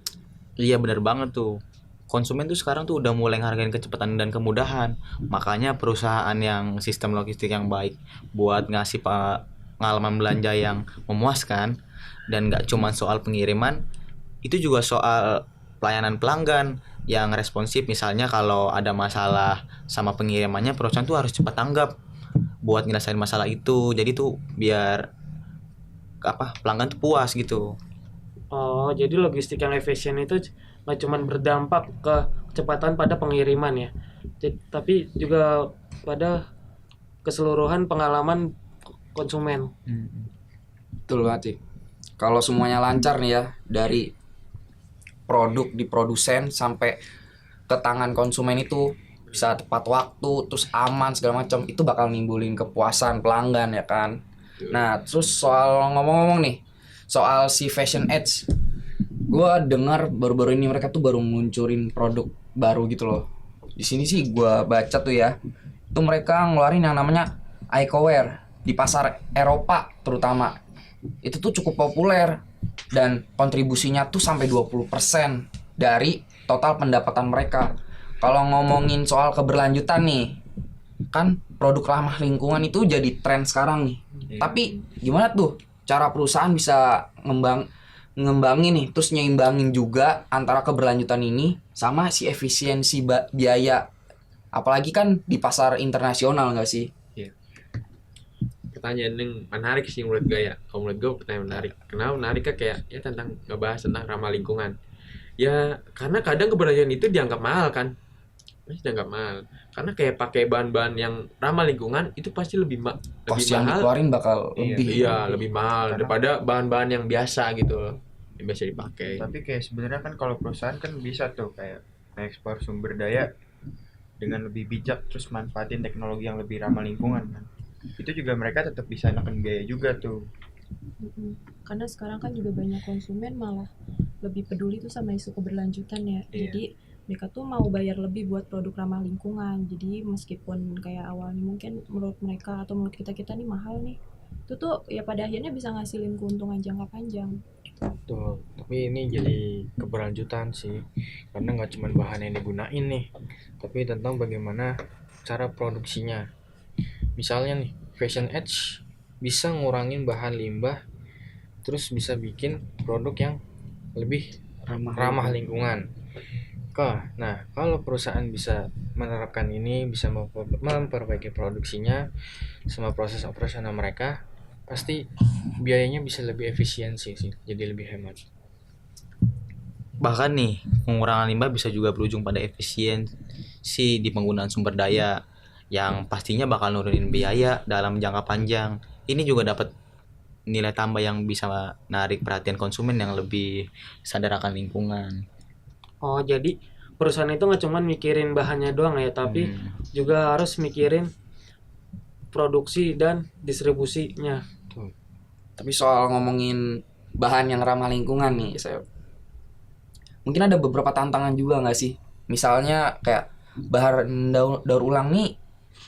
Iya benar banget tuh. Konsumen tuh sekarang tuh udah mulai ngehargain kecepatan dan kemudahan. Makanya perusahaan yang sistem logistik yang baik buat ngasih pengalaman belanja yang memuaskan, dan nggak cuma soal pengiriman, itu juga soal pelayanan pelanggan yang responsif. Misalnya kalau ada masalah sama pengirimannya, perusahaan tuh harus cepat tanggap buat nyelesain masalah itu. Jadi tuh biar pelanggan tuh puas gitu. Oh, jadi logistik yang efisien itu nggak cuma berdampak ke kecepatan pada pengiriman ya, tapi juga pada keseluruhan pengalaman konsumen. Betul banget sih. Kalau semuanya lancar nih ya, dari produk di produsen sampai ke tangan konsumen itu bisa tepat waktu, terus aman segala macam, itu bakal nimbulin kepuasan pelanggan ya kan. Nah, terus soal ngomong-ngomong nih, soal si Fashion Edge, gue dengar baru-baru ini mereka tuh baru ngeluncurin produk baru gitu loh. Di sini sih gue baca tuh ya, itu mereka ngeluarin yang namanya Ecowear di pasar Eropa terutama. Itu tuh cukup populer dan kontribusinya tuh sampai 20% dari total pendapatan mereka. Kalau ngomongin soal keberlanjutan nih, kan produk ramah lingkungan itu jadi tren sekarang nih. Tapi gimana tuh cara perusahaan bisa ngembangin nih, terus nyimbangin juga antara keberlanjutan ini sama si efisiensi biaya, apalagi kan di pasar internasional nggak sih? Pertanyaan yang menarik sih menurut gue ya. Kalau menurut gue pertanyaan menarik. Kenapa menarik? Kayak ya tentang ngebahas tentang ramah lingkungan. Ya karena kadang keberlanjutan itu dianggap mahal kan. Pasti dianggap mahal. Karena kayak pakai bahan-bahan yang ramah lingkungan itu pasti lebih Kos yang mahal. dikeluarin bakal lebih. Iya, lebih mahal daripada bahan-bahan yang biasa gitu loh, yang biasa dipakai. Tapi kayak sebenarnya kan kalau perusahaan kan bisa tuh kayak ekspor sumber daya dengan lebih bijak, terus manfaatin teknologi yang lebih ramah lingkungan kan. Itu juga mereka tetap bisa nekan biaya juga tuh. Karena sekarang kan juga banyak konsumen malah lebih peduli tuh sama isu keberlanjutan ya. Iya. Jadi mereka tuh mau bayar lebih buat produk ramah lingkungan. Jadi meskipun kayak awalnya mungkin menurut mereka atau menurut kita nih mahal nih, itu tuh ya pada akhirnya bisa ngasilin keuntungan jangka panjang. Betul, tapi ini jadi keberlanjutan sih, karena nggak cuma bahan yang digunain nih, tapi tentang bagaimana cara produksinya. Misalnya nih, Fashion Edge bisa ngurangin bahan limbah, terus bisa bikin produk yang lebih ramah lingkungan. Nah, kalau perusahaan bisa menerapkan ini, bisa memperbaiki produksinya, semua proses operasional mereka, pasti biayanya bisa lebih efisiensi sih, jadi lebih hemat. Bahkan nih, pengurangan limbah bisa juga berujung pada efisiensi di penggunaan sumber daya yang pastinya bakal nurunin biaya dalam jangka panjang. Ini juga dapat nilai tambah yang bisa menarik perhatian konsumen yang lebih sadar akan lingkungan. Oh, jadi perusahaan itu nggak cuma mikirin bahannya doang ya, tapi juga harus mikirin produksi dan distribusinya. Tapi soal ngomongin bahan yang ramah lingkungan nih, mungkin ada beberapa tantangan juga nggak sih? Misalnya kayak bahan daur ulang nih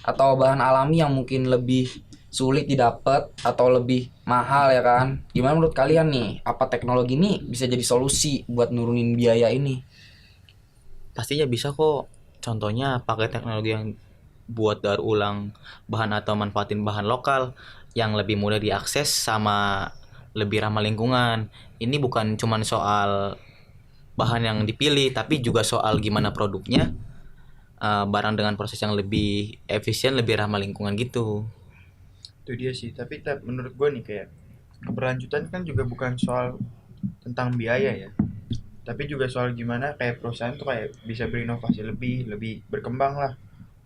atau bahan alami yang mungkin lebih sulit didapat atau lebih mahal ya kan? Gimana menurut kalian nih? Apa teknologi ini bisa jadi solusi buat nurunin biaya ini? Pastinya bisa kok. Contohnya pakai teknologi yang buat daur ulang bahan atau manfaatin bahan lokal yang lebih mudah diakses sama lebih ramah lingkungan. Ini bukan cuma soal bahan yang dipilih, tapi juga soal gimana produknya barang dengan proses yang lebih efisien, lebih ramah lingkungan gitu. Itu dia sih, tapi menurut gue nih kayak keberlanjutan kan juga bukan soal tentang biaya ya, tapi juga soal gimana kayak perusahaan tuh kayak bisa berinovasi lebih berkembang lah,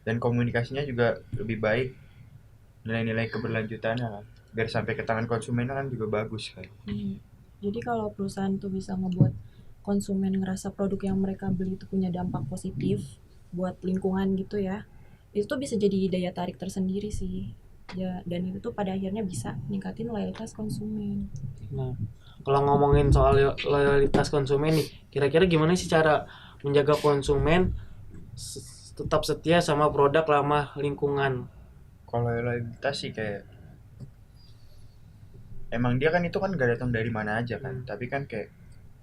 dan komunikasinya juga lebih baik, nilai-nilai keberlanjutannya kan, biar sampai ke tangan konsumen kan juga bagus kan. Jadi kalau perusahaan tuh bisa ngebuat konsumen ngerasa produk yang mereka beli itu punya dampak positif buat lingkungan gitu ya, itu tuh bisa jadi daya tarik tersendiri sih ya, dan itu tuh pada akhirnya bisa ningkatin loyalitas konsumen. Nah, kalau ngomongin soal loyalitas konsumen nih, kira-kira gimana sih cara menjaga konsumen tetap setia sama produk ramah lingkungan? Kalau loyalitas sih kayak emang dia kan itu kan gak datang dari mana aja kan, tapi kan kayak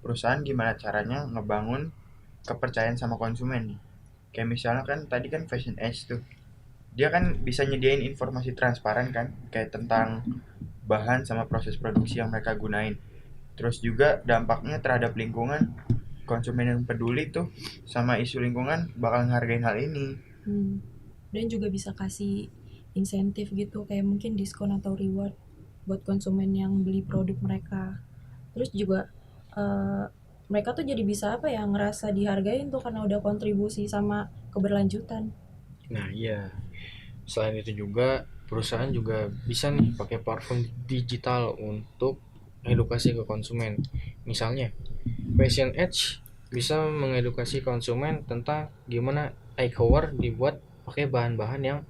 perusahaan gimana caranya ngebangun kepercayaan sama konsumen nih. Kayak misalnya kan tadi kan Fashion Edge tuh, dia kan bisa nyediain informasi transparan kan, kayak tentang bahan sama proses produksi yang mereka gunain. Terus juga dampaknya terhadap lingkungan, konsumen yang peduli tuh sama isu lingkungan bakal ngehargain hal ini. Dan juga bisa kasih insentif gitu, kayak mungkin diskon atau reward buat konsumen yang beli produk mereka. Terus juga mereka tuh jadi bisa ngerasa dihargain tuh karena udah kontribusi sama keberlanjutan. Nah iya, selain itu juga perusahaan juga bisa nih pakai platform digital untuk edukasi ke konsumen. Misalnya Fashion Edge bisa mengedukasi konsumen tentang gimana eyewear dibuat pakai bahan-bahan yang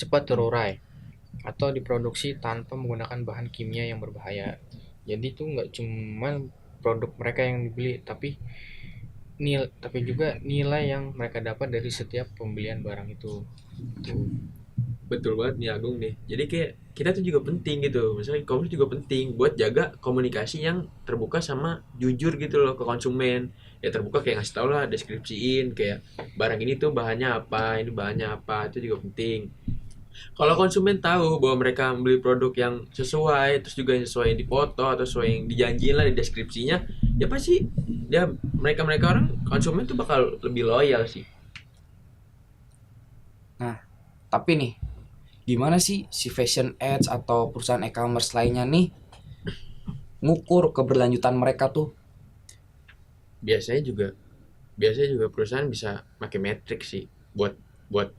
cepat terurai atau diproduksi tanpa menggunakan bahan kimia yang berbahaya. Jadi itu nggak cuma produk mereka yang dibeli, tapi juga nilai yang mereka dapat dari setiap pembelian barang itu. Betul banget nih Agung nih. Jadi kayak kita tuh juga penting gitu. Misalnya e-commerce juga penting buat jaga komunikasi yang terbuka sama jujur gitu loh ke konsumen. Ya terbuka kayak ngasih tau lah, deskripsiin kayak barang ini tuh bahannya apa, ini bahannya apa, itu juga penting. Kalau konsumen tahu bahwa mereka membeli produk yang sesuai, terus juga yang sesuai yang dipoto atau sesuai yang dijanjiin lah di deskripsinya, ya pasti mereka orang konsumen tuh bakal lebih loyal sih. Nah, tapi nih, gimana sih si Fashion Edge atau perusahaan e-commerce lainnya nih ngukur keberlanjutan mereka tuh? Biasanya juga perusahaan bisa pakai matrix sih buat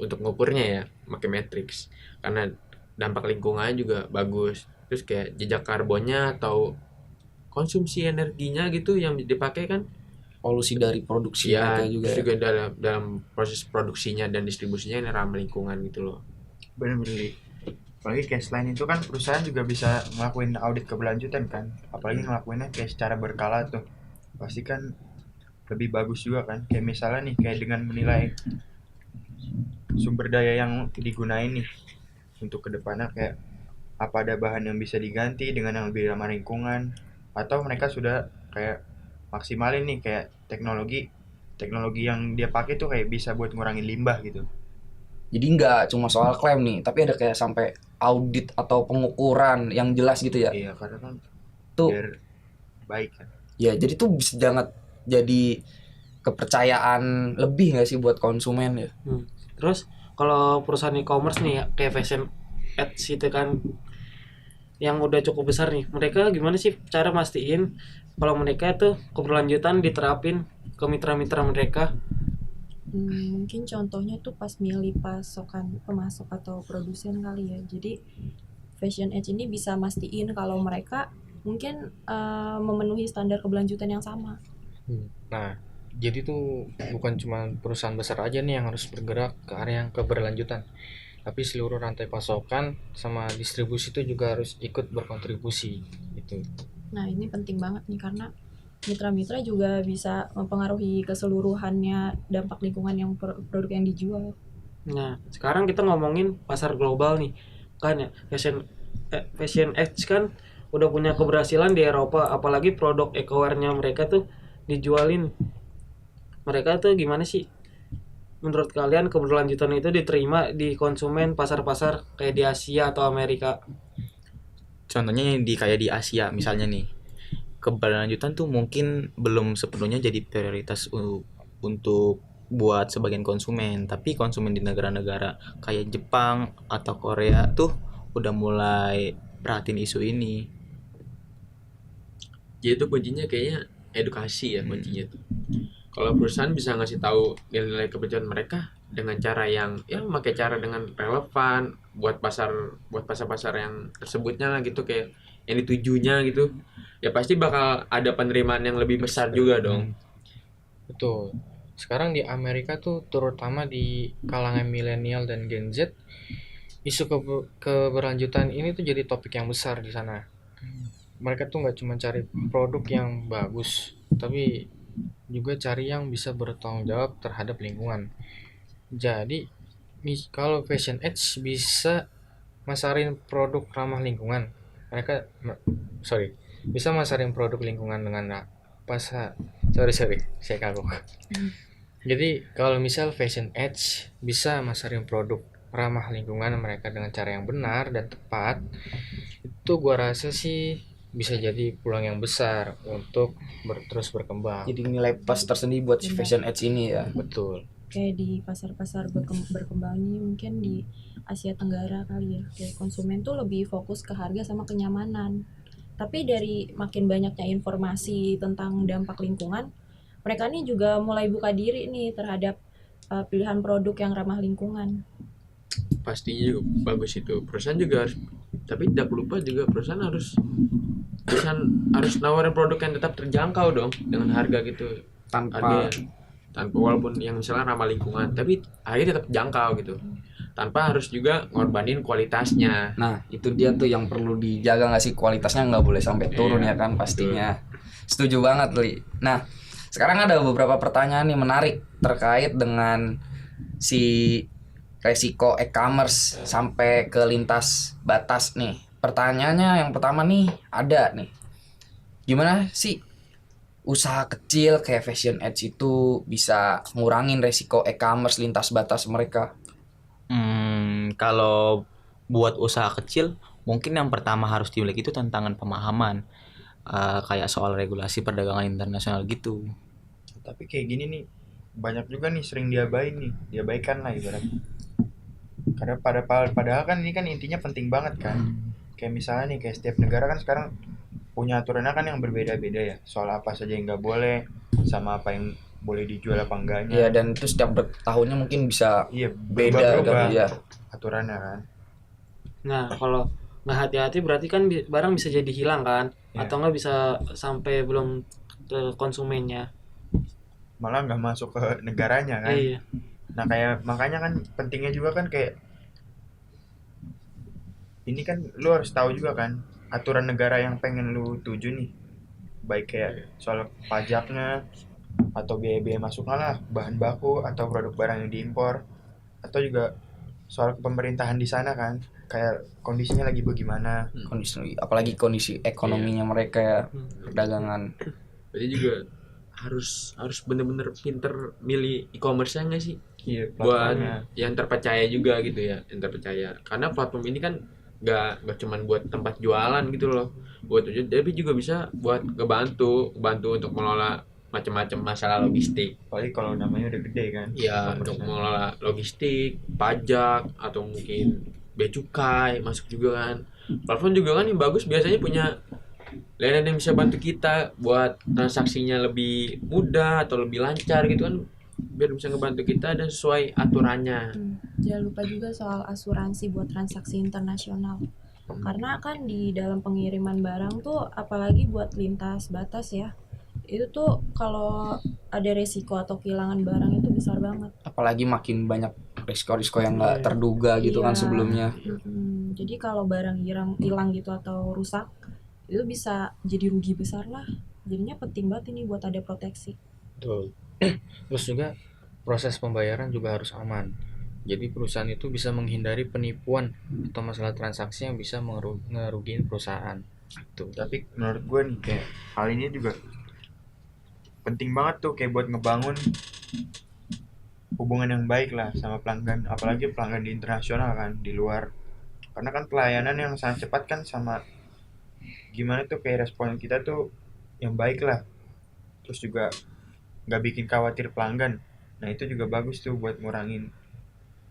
untuk ngukurnya ya, pakai matrix karena dampak lingkungannya juga bagus, terus kayak jejak karbonnya atau konsumsi energinya gitu yang dipakai kan, Polusi dari produksi ya mereka juga terus ya. juga dalam proses produksinya dan distribusinya ini ramah lingkungan gitu loh. Bener-bener. Apalagi kayak selain itu kan perusahaan juga bisa ngelakuin audit keberlanjutan kan, apalagi ngelakuinnya kayak secara berkala tuh, pasti kan lebih bagus juga kan. Kayak misalnya nih kayak dengan menilai sumber daya yang digunain nih untuk kedepannya, kayak apa ada bahan yang bisa diganti dengan yang lebih ramah lingkungan, atau mereka sudah kayak maksimalin nih kayak teknologi yang dia pakai tuh kayak bisa buat ngurangin limbah gitu. Jadi nggak cuma soal klaim nih, tapi ada kayak sampai audit atau pengukuran yang jelas gitu ya. Iya, karena kan Tuh biar baik kan. ya, jadi tuh bisa jangan jadi kepercayaan lebih nggak sih buat konsumen ya. Terus kalau perusahaan e-commerce nih ya, kayak Fashion Ads itu kan yang udah cukup besar nih, mereka gimana sih cara mastiin kalau mereka tuh keberlanjutan diterapin ke mitra-mitra mereka? Mungkin contohnya tuh pas milih pasokan pemasok atau produsen kali ya. Jadi Fashion Edge ini bisa mastiin kalau mereka mungkin memenuhi standar keberlanjutan yang sama. Nah, jadi tuh bukan cuma perusahaan besar aja nih yang harus bergerak ke area yang keberlanjutan, tapi seluruh rantai pasokan sama distribusi itu juga harus ikut berkontribusi gitu. Nah, ini penting banget nih karena mitra-mitra juga bisa mempengaruhi keseluruhannya dampak lingkungan yang produk yang dijual. Nah, sekarang kita ngomongin pasar global nih. Kan ya, Fashion Edge kan udah punya keberhasilan di Eropa, apalagi produk eco-wear-nya mereka tuh dijualin. Mereka tuh gimana sih? Menurut kalian keberlanjutan itu diterima di konsumen pasar-pasar kayak di Asia atau Amerika? Contohnya kayak di Asia misalnya nih, keberlanjutan tuh mungkin belum sepenuhnya jadi prioritas untuk buat sebagian konsumen, tapi konsumen di negara-negara kayak Jepang atau Korea tuh udah mulai perhatiin isu ini. Jadi itu kuncinya kayaknya edukasi ya kuncinya tuh. Kalau perusahaan bisa ngasih tahu nilai keberlanjutan mereka dengan cara yang ya memakai cara dengan relevan buat pasar-pasar yang tersebutnya lah gitu, kayak yang ditujunya gitu, ya pasti bakal ada penerimaan yang lebih besar juga dong. Betul. Sekarang di Amerika tuh terutama di kalangan milenial dan Gen Z, isu keberlanjutan ini tuh jadi topik yang besar di sana. Mereka tuh nggak cuma cari produk yang bagus, tapi juga cari yang bisa bertanggung jawab terhadap lingkungan. Jadi kalau Fashion Edge bisa masarin produk ramah lingkungan, bisa masarin produk lingkungan dengan saya kagok. Jadi kalau misal Fashion Edge bisa masarin produk ramah lingkungan mereka dengan cara yang benar dan tepat, itu gua rasa sih bisa jadi peluang yang besar untuk terus berkembang. Jadi nilai plus tersendiri buat si Fashion Edge ini ya. Betul. Kayak di pasar-pasar berkembang ini mungkin di Asia Tenggara kali ya, kayak konsumen tuh lebih fokus ke harga sama kenyamanan. Tapi dari makin banyaknya informasi tentang dampak lingkungan, mereka nih juga mulai buka diri nih terhadap pilihan produk yang ramah lingkungan. Pastinya bagus itu. Perusahaan juga harus, tapi tidak lupa juga perusahaan harus nawarin produk yang tetap terjangkau dong dengan harga gitu. Tanpa walaupun yang misalnya ramah lingkungan, tapi harganya tetap jangkau gitu. Tanpa harus juga ngorbanin kualitasnya. Nah, itu dia tuh yang perlu dijaga nggak sih, kualitasnya nggak boleh sampai turun ya kan pastinya. Setuju banget, Li. Nah, sekarang ada beberapa pertanyaan nih menarik terkait dengan si resiko e-commerce sampai ke lintas batas nih. Pertanyaannya yang pertama nih ada nih. Gimana sih usaha kecil kayak Fashion Edge itu bisa ngurangin resiko e-commerce lintas batas mereka? Kalau buat usaha kecil, mungkin yang pertama harus dimiliki itu tantangan pemahaman, kayak soal regulasi perdagangan internasional gitu. Tapi kayak gini nih, banyak juga nih sering diabaikan lah ibaratnya. Karena padahal kan ini kan intinya penting banget kan. Kayak misalnya nih, kayak setiap negara kan sekarang punya aturannya kan yang berbeda-beda ya, soal apa saja yang nggak boleh, sama apa yang boleh dijual apa enggaknya. Iya, dan itu setiap tahunnya mungkin bisa beda berubah kan ya aturannya kan. Nah, kalau nggak hati-hati berarti kan barang bisa jadi hilang kan, atau nggak bisa sampai belum ke konsumennya. Malah nggak masuk ke negaranya kan. Iya. Nah kayak makanya kan pentingnya juga kan kayak ini kan lu harus tahu juga kan aturan negara yang pengen lu tuju nih, baik kayak soal pajaknya atau biaya-biaya masuknya lah, bahan baku atau produk barang yang diimpor, atau juga soal pemerintahan di sana kan, kayak kondisinya lagi bagaimana. apalagi kondisi ekonominya mereka ya, perdagangan. Berarti juga harus bener-bener pinter milih e-commerce-nya nggak sih? Iya, Buat platformnya. yang terpercaya juga gitu ya, yang terpercaya. Karena platform ini kan nggak cuman buat tempat jualan gitu loh, tapi juga bisa buat ngebantu untuk mengelola macam-macam masalah logistik. Apalagi kalau namanya udah gede kan. Ya, untuk mengelola logistik, pajak, atau mungkin bea cukai masuk juga kan. Platform juga kan yang bagus biasanya punya layanan yang bisa bantu kita buat transaksinya lebih mudah atau lebih lancar gitu kan, biar bisa ngebantu kita dan sesuai aturannya. Jangan lupa juga soal asuransi buat transaksi internasional. Karena kan di dalam pengiriman barang tuh apalagi buat lintas batas ya. Itu tuh kalau ada resiko atau kehilangan barang itu besar banget. Apalagi makin banyak risiko-risiko yang nggak terduga gitu kan Iya. sebelumnya. Jadi kalau barang hilang gitu atau rusak, itu bisa jadi rugi besar lah. Jadinya penting banget ini buat ada proteksi. Betul. Terus juga proses pembayaran juga harus aman. Jadi perusahaan itu bisa menghindari penipuan atau masalah transaksi yang bisa ngerugiin perusahaan. Gitu. Tapi menurut gue nih kayak hal ini juga penting banget tuh kayak buat ngebangun hubungan yang baik lah sama pelanggan, apalagi pelanggan di internasional kan, di luar. Karena kan pelayanan yang sangat cepat kan sama gimana tuh kayak respon kita tuh yang baik lah. Terus juga nggak bikin khawatir pelanggan. Nah itu juga bagus tuh buat ngurangin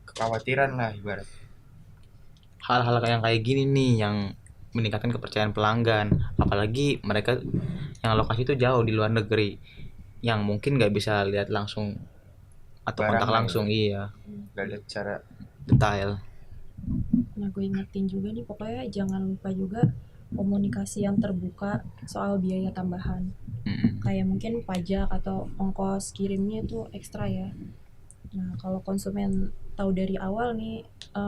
kekhawatiran lah ibarat. Hal-hal yang kayak gini nih yang meningkatkan kepercayaan pelanggan, apalagi mereka yang lokasi itu jauh di luar negeri, yang mungkin nggak bisa lihat langsung atau kontak Barangnya langsung, iya, Gak ada cara. detail. Nah, gue ingetin juga nih, pokoknya jangan lupa juga komunikasi yang terbuka soal biaya tambahan. Kayak mungkin pajak atau ongkos kirimnya itu ekstra ya. Nah, kalau konsumen tahu dari awal nih,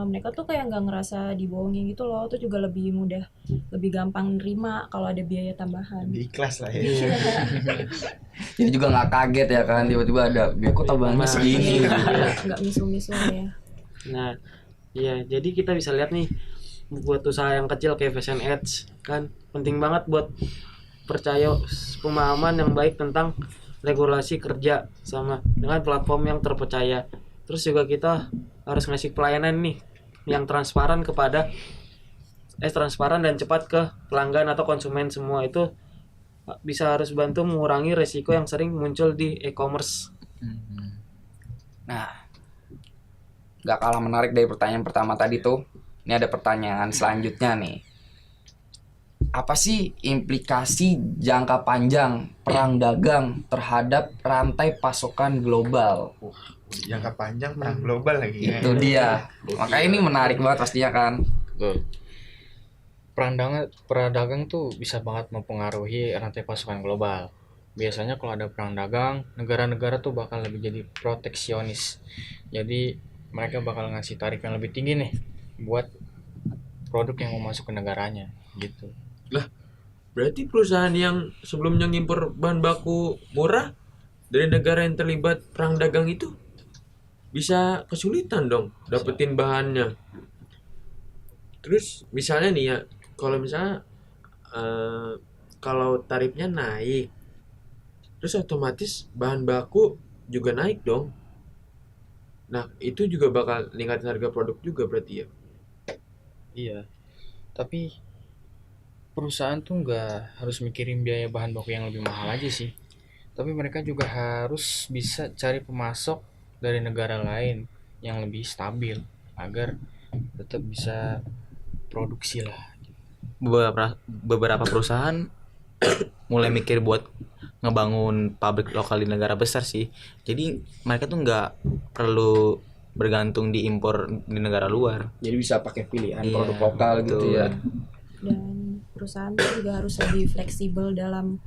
mereka tuh kayak nggak ngerasa dibohongin gitu loh. Tuh juga lebih mudah, lebih gampang nerima kalau ada biaya tambahan. Lebih ikhlas lah ya. Jadi juga nggak kaget ya kan tiba-tiba ada biaya kok tambahannya segini. Nggak misu-misu ya. Nah, iya, jadi kita bisa lihat nih buat usaha yang kecil kayak Fashion Edge kan penting banget buat percaya pemahaman yang baik tentang regulasi kerja sama dengan platform yang terpercaya. Terus juga kita harus ngasih pelayanan nih yang transparan transparan dan cepat ke pelanggan atau konsumen semua. Itu bisa harus bantu mengurangi resiko yang sering muncul di e-commerce. Nah, nggak kalah menarik dari pertanyaan pertama tadi tuh. Ini ada pertanyaan selanjutnya nih. Apa sih implikasi jangka panjang perang dagang terhadap rantai pasokan global? Jangka panjang perang global lagi. Itu dia. Makanya ini menarik banget pastinya kan. Betul. Perang dagang tuh bisa banget mempengaruhi rantai pasokan global. Biasanya kalau ada perang dagang, negara-negara tuh bakal lebih jadi proteksionis. Jadi mereka bakal ngasih tarif yang lebih tinggi nih buat produk yang mau masuk ke negaranya gitu. Lah, berarti perusahaan yang sebelumnya ngimpor bahan baku murah dari negara yang terlibat perang dagang itu bisa kesulitan dong dapetin bahannya. Terus misalnya nih ya, kalau misalnya kalau tarifnya naik, terus otomatis bahan baku juga naik dong. Nah, itu juga bakal ningkatin harga produk juga berarti ya. Iya. Tapi perusahaan tuh nggak harus mikirin biaya bahan baku yang lebih mahal aja sih. Tapi mereka juga harus bisa cari pemasok dari negara lain yang lebih stabil agar tetap bisa produksi lah. Beberapa perusahaan mulai mikir buat ngebangun pabrik lokal di negara besar sih. Jadi mereka tuh nggak perlu bergantung di impor di negara luar. Jadi bisa pakai pilihan Iya, produk lokal gitu betul. ya. Dan perusahaan tuh juga harus lebih fleksibel dalam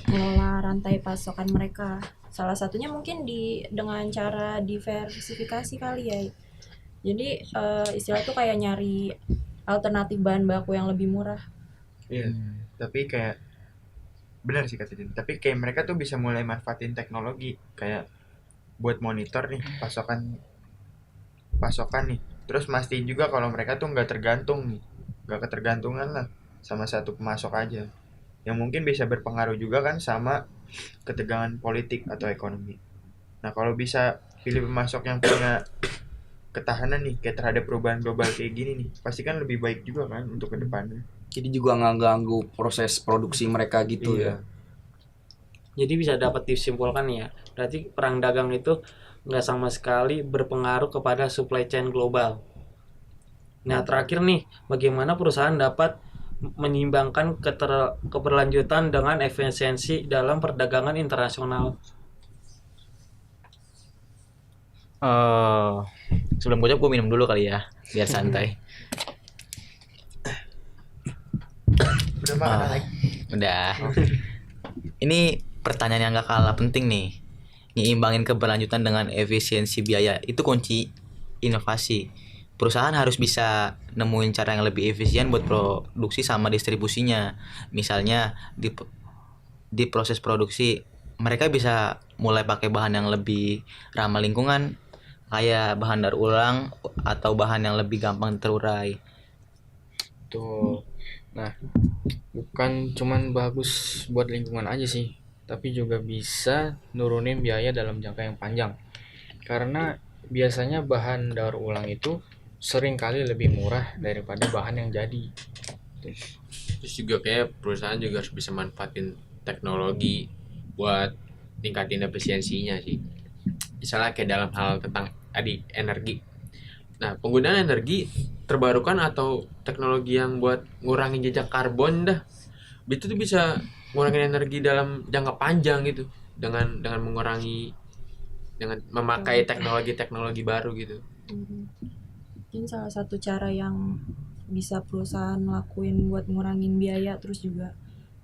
mengelola rantai pasokan mereka. Salah satunya mungkin dengan cara diversifikasi kali ya. Jadi istilah tuh kayak nyari alternatif bahan baku yang lebih murah. Iya. Tapi kayak benar sih kata Din. Tapi kayak mereka tuh bisa mulai manfaatin teknologi kayak buat monitor nih pasokan nih. Terus mastiin juga kalau mereka tuh nggak ketergantungan lah sama satu pemasok aja. Yang mungkin bisa berpengaruh juga kan sama ketegangan politik atau ekonomi. Nah kalau bisa pilih pemasok yang punya ketahanan nih kayak terhadap perubahan global kayak gini nih, pasti kan lebih baik juga kan untuk kedepannya. Jadi juga nggak ganggu proses produksi mereka gitu Iya. ya. Jadi bisa dapat disimpulkan ya, berarti perang dagang itu nggak sama sekali berpengaruh kepada supply chain global. Nah, terakhir nih, bagaimana perusahaan dapat menyimbangkan keberlanjutan dengan efisiensi dalam perdagangan internasional? Sebelum gue jawab, gue minum dulu kali ya, biar santai. Udah makan Ah, lagi. Udah. Ini pertanyaan yang gak kalah penting nih. Nyimbangin keberlanjutan dengan efisiensi biaya itu kunci inovasi. Perusahaan harus bisa nemuin cara yang lebih efisien buat produksi sama distribusinya. Misalnya di proses produksi mereka bisa mulai pakai bahan yang lebih ramah lingkungan, kayak bahan daur ulang atau bahan yang lebih gampang terurai. Tuh. Nah, bukan cuman bagus buat lingkungan aja sih, tapi juga bisa nurunin biaya dalam jangka yang panjang. Karena biasanya bahan daur ulang itu sering kali lebih murah daripada bahan yang jadi. Terus juga kayak perusahaan juga harus bisa manfaatin teknologi buat tingkatin efisiensinya sih. Misalnya kayak dalam hal tentang tadi energi. Nah, penggunaan energi terbarukan atau teknologi yang buat ngurangin jejak karbon dah. Itu tuh bisa ngurangin energi dalam jangka panjang gitu dengan memakai teknologi baru gitu. Mungkin salah satu cara yang bisa perusahaan lakuin buat ngurangin biaya terus juga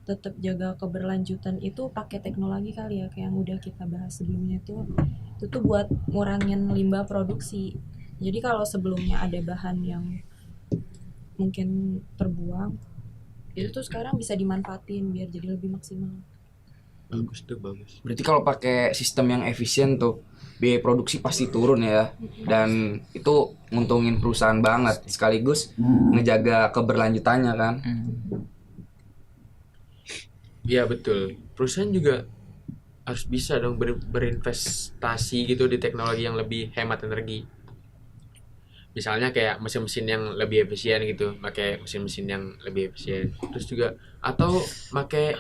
tetap jaga keberlanjutan itu pakai teknologi kali ya, kayak yang udah kita bahas sebelumnya itu tuh buat ngurangin limbah produksi. Jadi kalau sebelumnya ada bahan yang mungkin terbuang, itu tuh sekarang bisa dimanfaatin biar jadi lebih maksimal. Bagus tuh, bagus. Berarti kalau pakai sistem yang efisien tuh biaya produksi pasti turun ya, dan itu nguntungin perusahaan banget sekaligus ngejaga keberlanjutannya kan. Iya betul. Perusahaan juga harus bisa dong berinvestasi gitu di teknologi yang lebih hemat energi. Misalnya kayak mesin-mesin yang lebih efisien gitu, pakai mesin-mesin yang lebih efisien. Terus juga atau pakai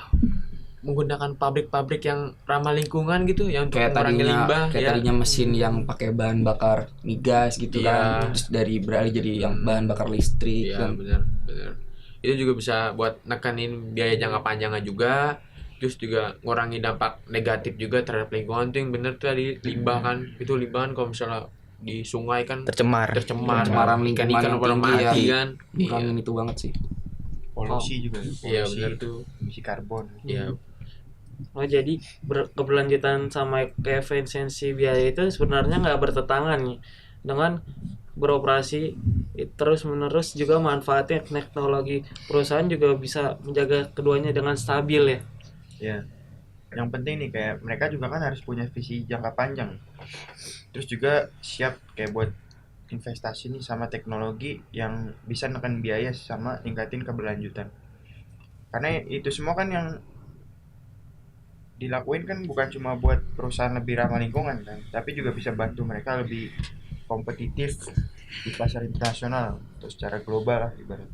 menggunakan pabrik-pabrik yang ramah lingkungan gitu, yang untuk Kayak mengurangi tadinya limbah kayak ya. tadinya mesin yang pakai bahan bakar migas gitu Iya. kan, terus dari beralih jadi yang bahan bakar listrik Iya kan. benar. Itu juga bisa buat nekanin biaya jangka panjangnya juga. Terus juga ngurangi dampak negatif juga terhadap lingkungan tuh yang bener tuh tadi limbah kan. Itu limbah kan kalau misalnya di sungai kan Tercemar. Pencemaran lingkungan ikan-ikan yang pada tinggi ya. mati kan. Ngurangin itu banget sih. Polusi juga. Iya Polusi, benar tuh. emisi karbon. Iya. Oh, jadi keberlanjutan sama efisiensi biaya itu sebenarnya nggak bertentangan nih dengan beroperasi terus menerus, juga manfaatnya teknologi. Perusahaan juga bisa menjaga keduanya dengan stabil ya. Ya. Yang penting nih kayak mereka juga kan harus punya visi jangka panjang. Terus juga siap kayak buat investasi nih sama teknologi yang bisa nekan biaya sama ningkatin keberlanjutan. Karena itu semua kan yang dilakuin kan bukan cuma buat perusahaan lebih ramah lingkungan kan, tapi juga bisa bantu mereka lebih kompetitif di pasar internasional atau secara global lah ibarat.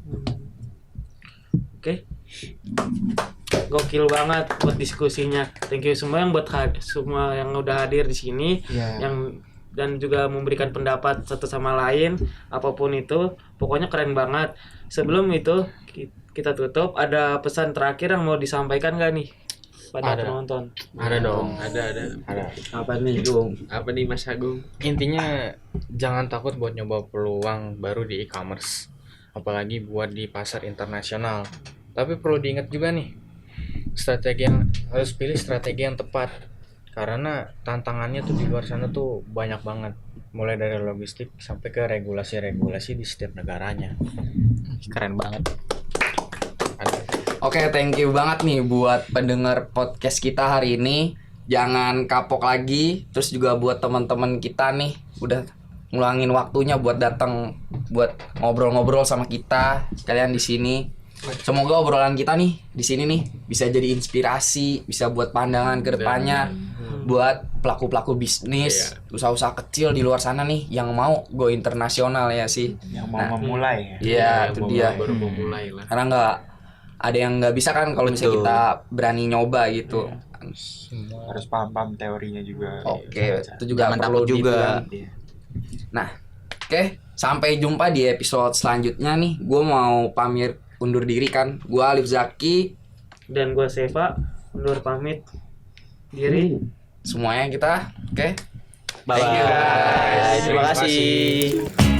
Oke. Gokil banget buat diskusinya. Thank you semua yang semua yang udah hadir di sini, Iya. yang dan juga memberikan pendapat satu sama lain, apapun itu. Pokoknya keren banget. Sebelum itu kita tutup, ada pesan terakhir yang mau disampaikan gak nih pada Ada. penonton? Ada dong. Ada. Apa nih, Gung? Apa nih Mas Agung? Intinya jangan takut buat nyoba peluang baru di e-commerce, apalagi buat di pasar internasional. Tapi perlu diingat juga nih, harus pilih strategi yang tepat, karena tantangannya tuh di luar sana tuh banyak banget, mulai dari logistik sampai ke regulasi-regulasi di setiap negaranya. Keren banget. Oke, thank you banget nih buat pendengar podcast kita hari ini. Jangan kapok lagi. Terus juga buat teman-teman kita nih udah ngulangin waktunya buat datang buat ngobrol-ngobrol sama kita kalian di sini. Semoga obrolan kita nih di sini nih bisa jadi inspirasi, bisa buat pandangan ke depannya buat pelaku-pelaku bisnis, usaha-usaha kecil di luar sana nih yang mau go internasional ya sih. Yang mau Nah, memulai ya. Iya, itu dia. Baru mau mulai lah. Karena ada yang nggak bisa kan kalau misalnya Betul. kita berani nyoba gitu. Semua. Harus paham-paham teorinya juga. Oke, itu juga Jangan perlu takut juga. gitu kan. Oke, sampai jumpa di episode selanjutnya nih. Gue mau pamit undur diri kan. Gue Alif Zaki. Dan gue Seva undur pamit diri. Semuanya kita. Oke. Bye. Thank you, guys. Terima kasih.